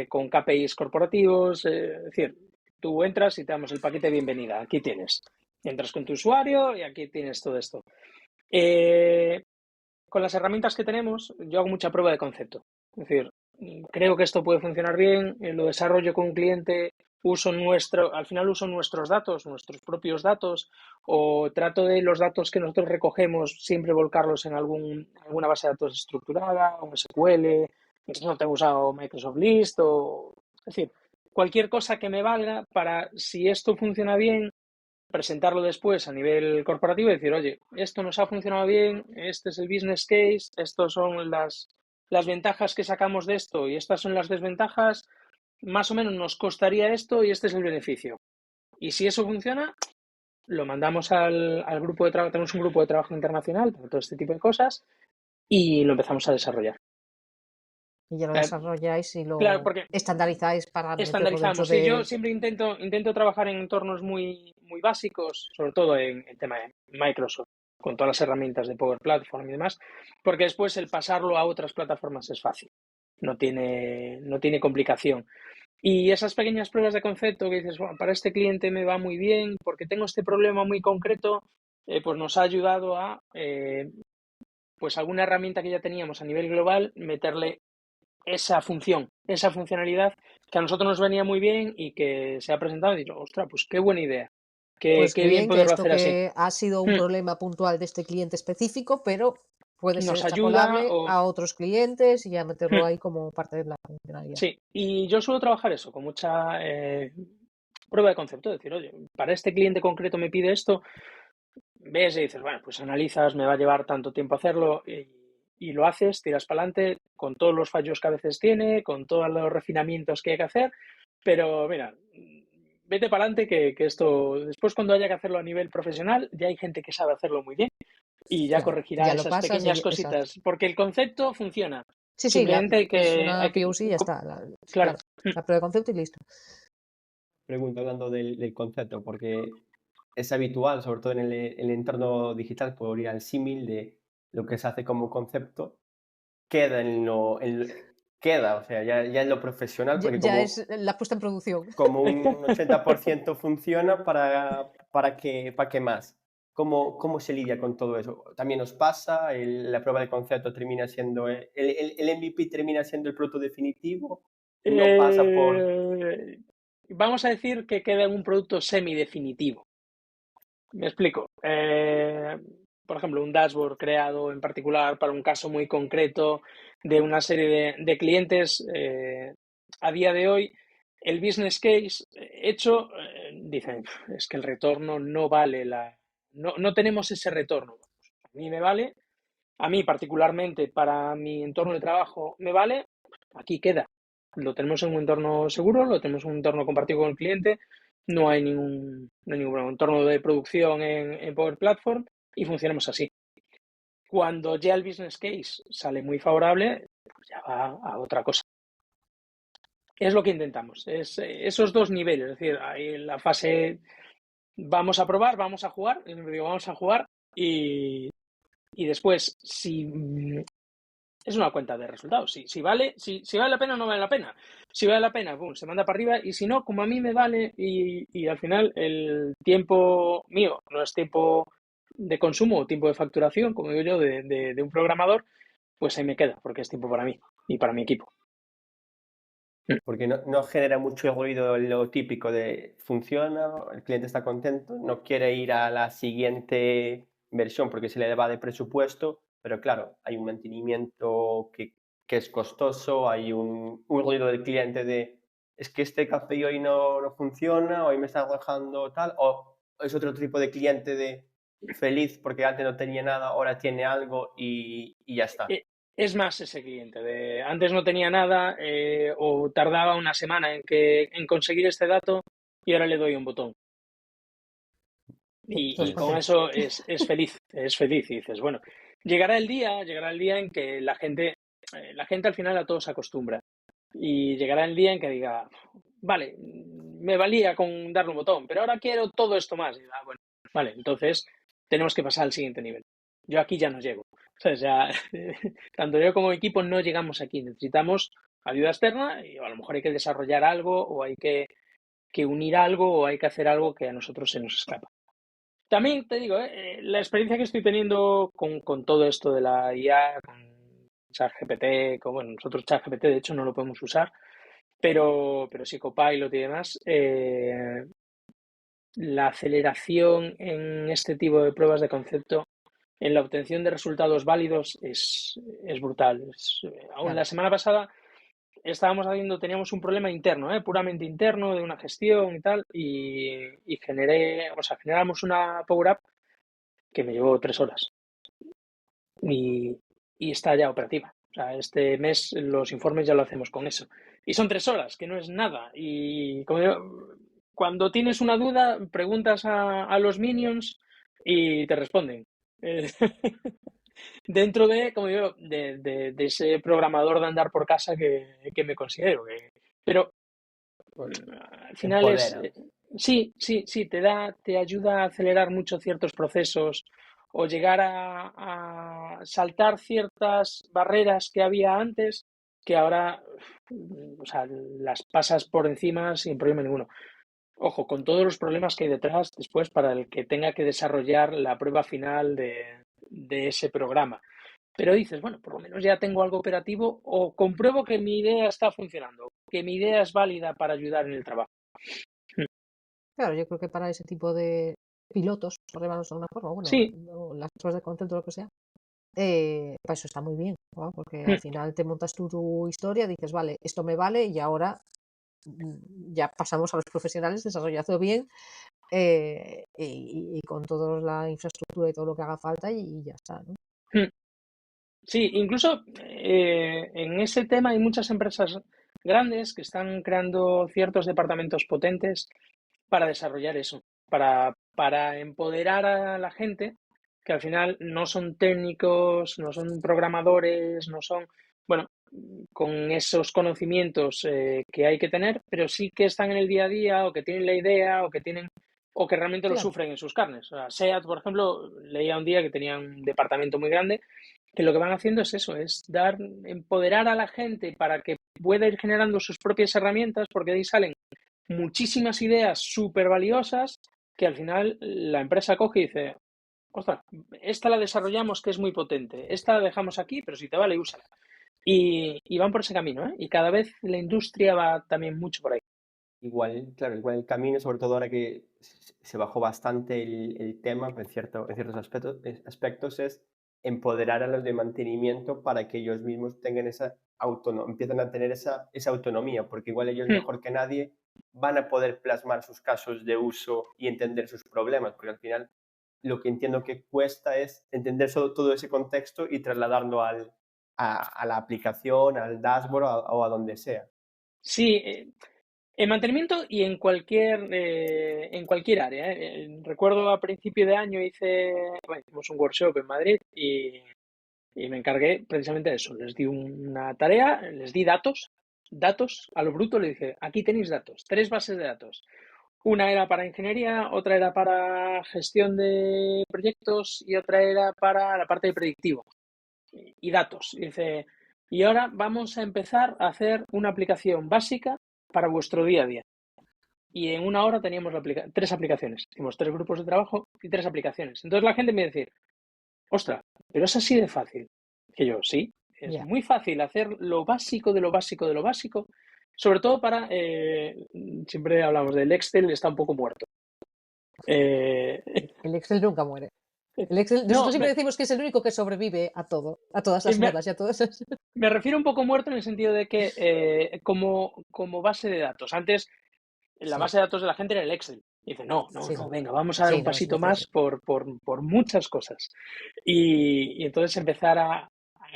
con KPIs corporativos, es decir, tú entras y te damos el paquete de bienvenida, aquí tienes. Entras con tu usuario y aquí tienes todo esto. Con las herramientas que tenemos, yo hago mucha prueba de concepto. Es decir, creo que esto puede funcionar bien, lo desarrollo con un cliente, al final uso nuestros datos, nuestros propios datos, o trato de los datos que nosotros recogemos siempre volcarlos en alguna base de datos estructurada, un SQL, no tengo usado Microsoft List, es decir, cualquier cosa que me valga para, si esto funciona bien, presentarlo después a nivel corporativo y decir, oye, esto nos ha funcionado bien, este es el business case, estas son las ventajas que sacamos de esto y estas son las desventajas, más o menos nos costaría esto y este es el beneficio. Y si eso funciona, lo mandamos al grupo de trabajo, tenemos un grupo de trabajo internacional para todo este tipo de cosas y lo empezamos a desarrollar. Y ya lo desarrolláis y lo Claro, porque estandarizáis para meterlo dentro estandarizamos. Sí, yo siempre intento trabajar en entornos muy, muy básicos, sobre todo en el tema de Microsoft, con todas las herramientas de Power Platform y demás, porque después el pasarlo a otras plataformas es fácil, no tiene complicación. Y esas pequeñas pruebas de concepto que dices, bueno, para este cliente me va muy bien, porque tengo este problema muy concreto, pues nos ha ayudado a, pues alguna herramienta que ya teníamos a nivel global, meterle esa función, esa funcionalidad que a nosotros nos venía muy bien y que se ha presentado y digo, ostras, pues qué buena idea, Pues qué qué bien bien que poderlo esto hacer así. que ha sido un problema puntual de este cliente específico, pero puede ser Nos ayuda extrapolable a otros clientes y a meterlo ahí como parte de la funcionalidad. Sí, y yo suelo trabajar eso, con mucha prueba de concepto, decir, oye, para este cliente concreto me pide esto, ves y dices, bueno, pues analizas, me va a llevar tanto tiempo hacerlo y lo haces, tiras para adelante con todos los fallos que a veces tiene, con todos los refinamientos que hay que hacer, pero mira, vete para adelante que esto, después cuando haya que hacerlo a nivel profesional, ya hay gente que sabe hacerlo muy bien y ya Claro, corregirá ya lo esas pasas pequeñas exacto. cositas, porque el concepto funciona. Sí, Simplemente es que una hay que... POC y ya está. Claro. La prueba de concepto y listo. Pregunta hablando del concepto, porque es habitual, sobre todo en el entorno digital, por ir al símil de lo que se hace como concepto, queda queda, o sea, ya en lo profesional, porque Ya es la puesta en producción. como un 80% funciona, ¿para qué más? ¿Cómo se lidia con todo eso? También nos pasa, la prueba de concepto termina siendo, el MVP termina siendo el producto definitivo, no pasa por... Vamos a decir que queda en un producto semidefinitivo. Me explico. Por ejemplo, un dashboard creado en particular para un caso muy concreto de una serie de clientes. A día de hoy, el business case hecho, dicen, es que el retorno no vale no tenemos ese retorno. A mí me vale, a mí particularmente para mi entorno de trabajo me vale, aquí queda. Lo tenemos en un entorno seguro, lo tenemos en un entorno compartido con el cliente, no hay ningún entorno de producción en Power Platform y funcionamos así. Cuando ya el business case sale muy favorable, pues ya va a otra cosa. Es lo que intentamos, es esos dos niveles, es decir, ahí la fase vamos a probar, vamos a jugar, vamos a jugar y después si es una cuenta de resultados. Si vale la pena o no vale la pena. Si vale la pena, boom, se manda para arriba. Y si no, como a mí me vale y al final el tiempo mío no es tiempo de consumo o tiempo de facturación, como digo yo, de un programador, pues ahí me queda, porque es tiempo para mí y para mi equipo. Porque no genera mucho ruido lo típico de funciona, el cliente está contento, no quiere ir a la siguiente versión porque se le va de presupuesto, pero claro, hay un mantenimiento que es costoso, hay un ruido del cliente de es que este café hoy no funciona, hoy me está dejando tal, o es otro tipo de cliente de feliz porque antes no tenía nada, ahora tiene algo y ya está. Es más ese cliente, de antes no tenía nada o tardaba una semana en conseguir este dato y ahora le doy un botón. Todos Y con contentos. eso es feliz. Y dices, bueno, llegará el día en que la gente al final a todo se acostumbra. Y llegará el día en que diga, vale, me valía con darle un botón, pero ahora quiero todo esto más. Y bueno, vale, entonces tenemos que pasar al siguiente nivel. Yo aquí ya no llego. O sea, tanto yo como equipo no llegamos aquí. Necesitamos ayuda externa y a lo mejor hay que desarrollar algo o hay que unir algo o hay que hacer algo que a nosotros se nos escapa. También te digo, la experiencia que estoy teniendo con todo esto de la IA, con ChatGPT, bueno, nosotros ChatGPT de hecho no lo podemos usar, pero sí Copilot y demás, la aceleración en este tipo de pruebas de concepto, en la obtención de resultados válidos es brutal. Aún la Claro. semana pasada teníamos un problema interno, puramente interno, de una gestión y tal, y generamos una Power App que me llevó 3 horas y está ya operativa. O sea, este mes los informes ya lo hacemos con eso. Y son 3 horas, que no es nada. Y cuando tienes una duda, preguntas a los minions y te responden. Dentro de, como digo, de ese programador de andar por casa que me considero. Pero Bueno, al final empodera. sí, sí, sí, te ayuda a acelerar mucho ciertos procesos o llegar a saltar ciertas barreras que había antes que ahora, o sea, las pasas por encima sin problema ninguno. Ojo, con todos los problemas que hay detrás después para el que tenga que desarrollar la prueba final de ese programa. Pero dices, bueno, por lo menos ya tengo algo operativo o compruebo que mi idea está funcionando, que mi idea es válida para ayudar en el trabajo. Claro, yo creo que para ese tipo de pilotos, por llamarlos de alguna forma, bueno, Sí, las pruebas de concepto, lo que sea, para eso está muy bien, ¿no? Porque al mm, final te montas tú tu historia, dices, vale, esto me vale y ahora ya pasamos a los profesionales, desarrollado bien y con toda la infraestructura y todo lo que haga falta y ya está, ¿no? mm. Sí, incluso en ese tema hay muchas empresas grandes que están creando ciertos departamentos potentes para desarrollar eso, para empoderar a la gente que al final no son técnicos, no son programadores, no son, bueno, con esos conocimientos que hay que tener, pero sí que están en el día a día o que tienen la idea o que realmente lo Claro, sufren en sus carnes. O sea, SEAT, por ejemplo, leía un día que tenían un departamento muy grande que lo que van haciendo es eso, es empoderar a la gente para que pueda ir generando sus propias herramientas, porque de ahí salen muchísimas ideas súper valiosas que al final la empresa coge y dice, ostras, esta la desarrollamos que es muy potente, esta la dejamos aquí, pero si te vale, úsala. Y van por ese camino, ¿eh? Y cada vez la industria va también mucho por ahí. Igual, claro, igual el camino, sobre todo ahora que se bajó bastante el tema en ciertos aspectos, es empoderar a los de mantenimiento para que ellos mismos tengan empiezan a tener esa autonomía, porque igual ellos Hmm. mejor que nadie van a poder plasmar sus casos de uso y entender sus problemas, porque al final lo que entiendo que cuesta es entender todo ese contexto y trasladarlo a la aplicación, al dashboard o a donde sea. Sí, en mantenimiento y en cualquier área. Recuerdo a principio de año hicimos un workshop en Madrid y me encargué precisamente de eso. Les di una tarea, les di datos a lo bruto, le dije, aquí tenéis datos, 3 bases de datos. Una era para ingeniería, otra era para gestión de proyectos y otra era para la parte de predictivo y datos. Y dice, y ahora vamos a empezar a hacer una aplicación básica para vuestro día a día. Y en una hora teníamos 3 aplicaciones. Hicimos 3 grupos de trabajo y 3 aplicaciones. Entonces la gente me decía, ostras, pero es así de fácil. Que yo, sí, es ya. muy fácil hacer lo básico de lo básico de lo básico Sobre todo siempre hablamos del Excel, está un poco muerto. Eh, El Excel nunca muere. El Excel, no, nosotros siempre decimos que es el único que sobrevive a todo, a todas las me, modas y a todas esas... me refiero un poco muerto en el sentido de que como base de datos. Antes la Sí, base de datos de la gente era el Excel. Y dice, no, sí, sí. venga, vamos a dar Sí, un no, sí, pasito sí, sí. más por muchas cosas. Y entonces empezar a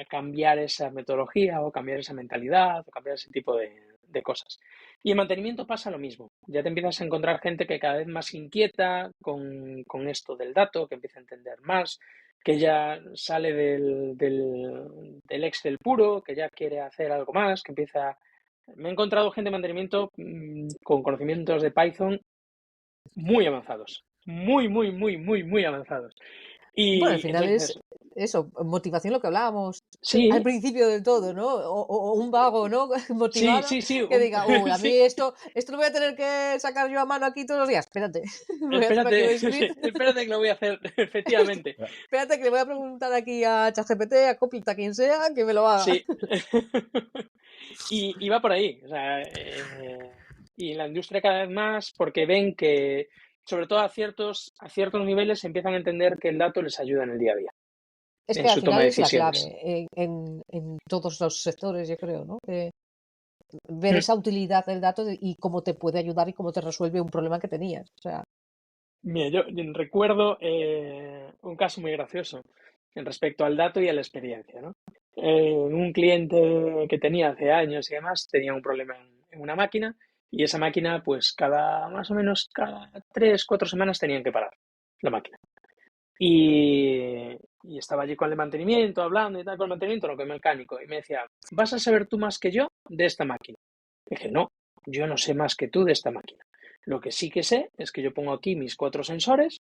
cambiar esa metodología o cambiar esa mentalidad o cambiar ese tipo de cosas. Y en mantenimiento pasa lo mismo. Ya te empiezas a encontrar gente que cada vez más inquieta con esto del dato, que empieza a entender más, que ya sale del Excel puro, que ya quiere hacer algo más, que empieza... Me he encontrado gente de mantenimiento con conocimientos de Python muy avanzados. Muy, muy, muy, muy, muy avanzados. Bueno, al Y final es entonces, eso, motivación, lo que hablábamos al sí, principio del todo, ¿no? O un vago, ¿no? sí, Motivado sí, sí, que diga, uy, a mí sí. esto lo voy a tener que sacar yo a mano aquí todos los días. Espérate, voy a hacer aquí Espérate, un script. espérate que lo voy a hacer, efectivamente. Espérate que le voy a preguntar aquí a ChatGPT, a Copilot, a quien sea, que me lo haga. Sí. Y va por ahí. O sea, y la industria cada vez más, porque ven que, sobre todo a ciertos niveles, empiezan a entender que el dato les ayuda en el día a día, Es en que al su toma final de es la decisiones. clave en todos los sectores, yo creo, ¿no? Ver Mm. esa utilidad del dato y cómo te puede ayudar y cómo te resuelve un problema que tenías. O sea, Mira, yo recuerdo un caso muy gracioso en respecto al dato y a la experiencia, ¿no? Un cliente que tenía hace años y demás tenía un problema en una máquina y esa máquina, pues más o menos cada 3, 4 semanas tenían que parar la máquina. Y estaba allí con el mantenimiento, hablando y tal, con el mantenimiento, no, con el mecánico. Y me decía, ¿vas a saber tú más que yo de esta máquina? Y dije, no, yo no sé más que tú de esta máquina. Lo que sí que sé es que yo pongo aquí mis 4 sensores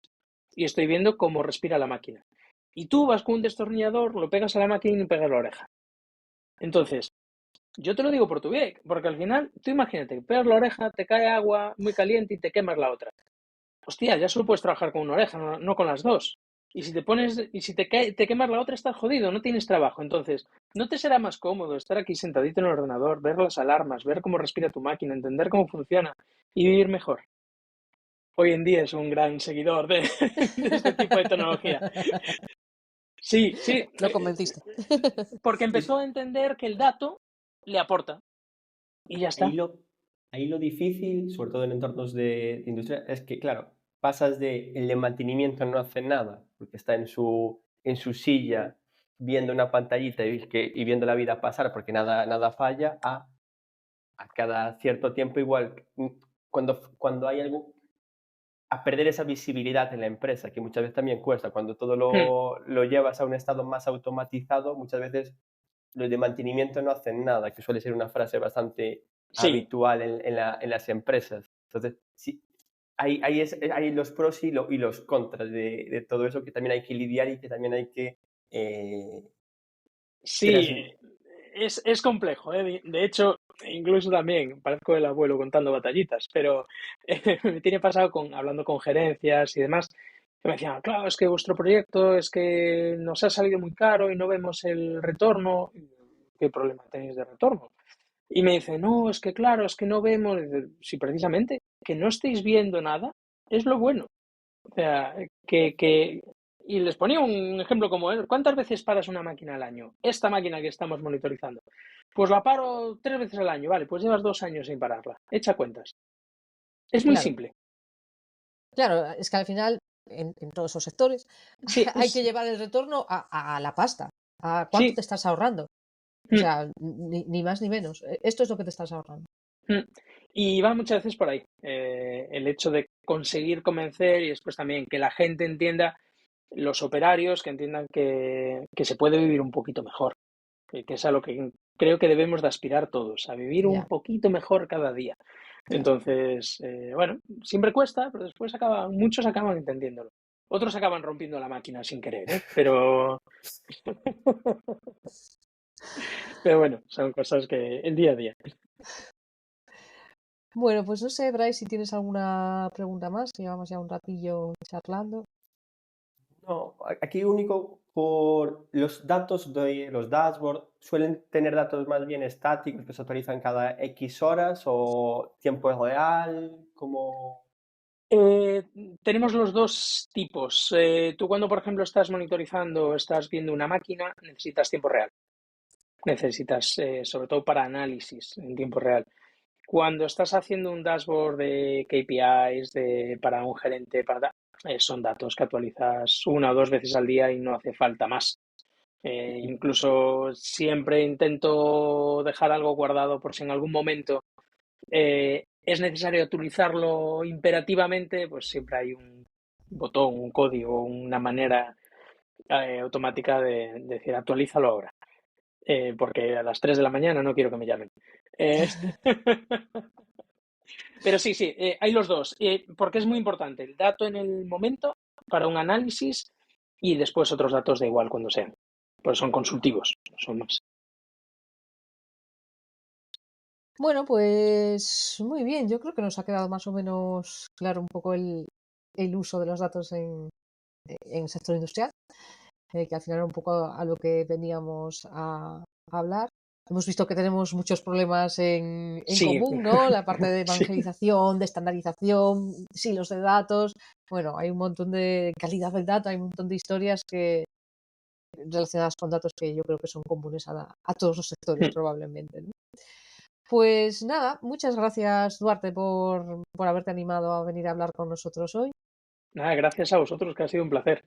y estoy viendo cómo respira la máquina. Y tú vas con un destornillador, lo pegas a la máquina y le pegas la oreja. Entonces, yo te lo digo por tu bien, porque al final, tú imagínate, pegas la oreja, te cae agua muy caliente y te quemas la otra. Hostia, ya solo puedes trabajar con una oreja, no con las dos. Y si te quemas la otra, estás jodido, no tienes trabajo. Entonces, ¿no te será más cómodo estar aquí sentadito en el ordenador, ver las alarmas, ver cómo respira tu máquina, entender cómo funciona y vivir mejor? Hoy en día es un gran seguidor de este tipo de tecnología. Sí, sí, lo convenciste. porque empezó a entender que el dato le aporta y ya Ahí está. lo, ahí lo difícil, sobre todo en entornos de industria, es que, claro, pasas de el de mantenimiento no hace nada, porque está en su silla viendo una pantallita y viendo la vida pasar porque nada falla, a cada cierto tiempo igual, cuando hay algo, a perder esa visibilidad en la empresa, que muchas veces también cuesta. Cuando todo Hmm, lo llevas a un estado más automatizado, muchas veces los de mantenimiento no hacen nada, que suele ser una frase bastante sí, habitual en las empresas. Entonces, sí, hay los pros y los contras de todo eso que también hay que lidiar y que también hay que eh, sí, tras- es complejo, ¿eh? De hecho, incluso también, parezco el abuelo contando batallitas, pero me tiene pasado hablando con gerencias y demás, que me decían, claro, es que vuestro proyecto es que nos ha salido muy caro y no vemos el retorno. ¿Qué problema tenéis de retorno? Y me dice, no, es que claro, es que no vemos. Si precisamente que no estéis viendo nada es lo bueno. O sea, y les ponía un ejemplo como, ¿cuántas veces paras una máquina al año? Esta máquina que estamos monitorizando. Pues la paro 3 veces al año, vale, pues llevas 2 años sin pararla. Echa cuentas. Es muy Claro, simple. claro, es que al final, en todos esos sectores, Sí, hay que llevar el retorno a la pasta, a cuánto sí. te estás ahorrando. O Mm, sea, ni más ni menos. Esto es lo que te estás ahorrando. mm. Y va muchas veces por ahí. El hecho de conseguir convencer y después también que la gente entienda, los operarios, que entiendan que se puede vivir un poquito mejor. Que es a lo que creo que debemos de aspirar todos, a vivir un Ya, poquito mejor cada día. claro. Entonces, bueno, siempre cuesta, pero después muchos acaban entendiéndolo. Otros acaban rompiendo la máquina sin querer, ¿eh? Pero bueno, son cosas que el día a día. Bueno, pues no sé, Bryce, si tienes alguna pregunta más. Llevamos ya un ratillo charlando. No, aquí único, por los datos de los dashboards, ¿suelen tener datos más bien estáticos que se actualizan cada X horas o tiempo real? ¿Cómo? Tenemos los dos tipos. Tú cuando, por ejemplo, estás monitorizando, estás viendo una máquina, necesitas tiempo real. Necesitas, sobre todo para análisis en tiempo real. Cuando estás haciendo un dashboard de KPIs para un gerente, son datos que actualizas una o dos veces al día y no hace falta más. Incluso siempre intento dejar algo guardado por si en algún momento es necesario actualizarlo imperativamente, pues siempre hay un botón, un código, una manera automática de decir actualízalo ahora. Porque a las 3 de la mañana no quiero que me llamen. Eh, Pero sí, hay los dos, porque es muy importante el dato en el momento para un análisis y después otros datos da igual cuando sean, pues son consultivos, son más. Bueno, pues muy bien, yo creo que nos ha quedado más o menos claro un poco el uso de los datos en el sector industrial, que al final era un poco a lo que veníamos a hablar. Hemos visto que tenemos muchos problemas en Sí, común, ¿no? La parte de sí. evangelización, de estandarización, silos de datos. Bueno, hay un montón de calidad del dato, hay un montón de historias relacionadas con datos que yo creo que son comunes a todos los sectores probablemente, ¿no? Pues nada, muchas gracias Duarte por haberte animado a venir a hablar con nosotros hoy. Nada, gracias a vosotros, que ha sido un placer.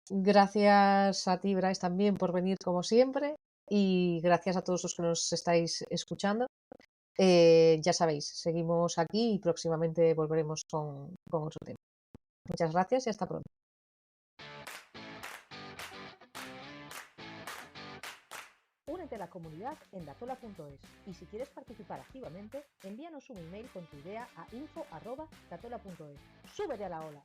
Gracias a ti, Bryce, también por venir como siempre. Y gracias a todos los que nos estáis escuchando. Ya sabéis, seguimos aquí y próximamente volveremos con otro tema. Muchas gracias y hasta pronto. Únete a la comunidad en datola.es y si quieres participar activamente, envíanos un email con tu idea a info@datola.es. ¡Súbete a la ola!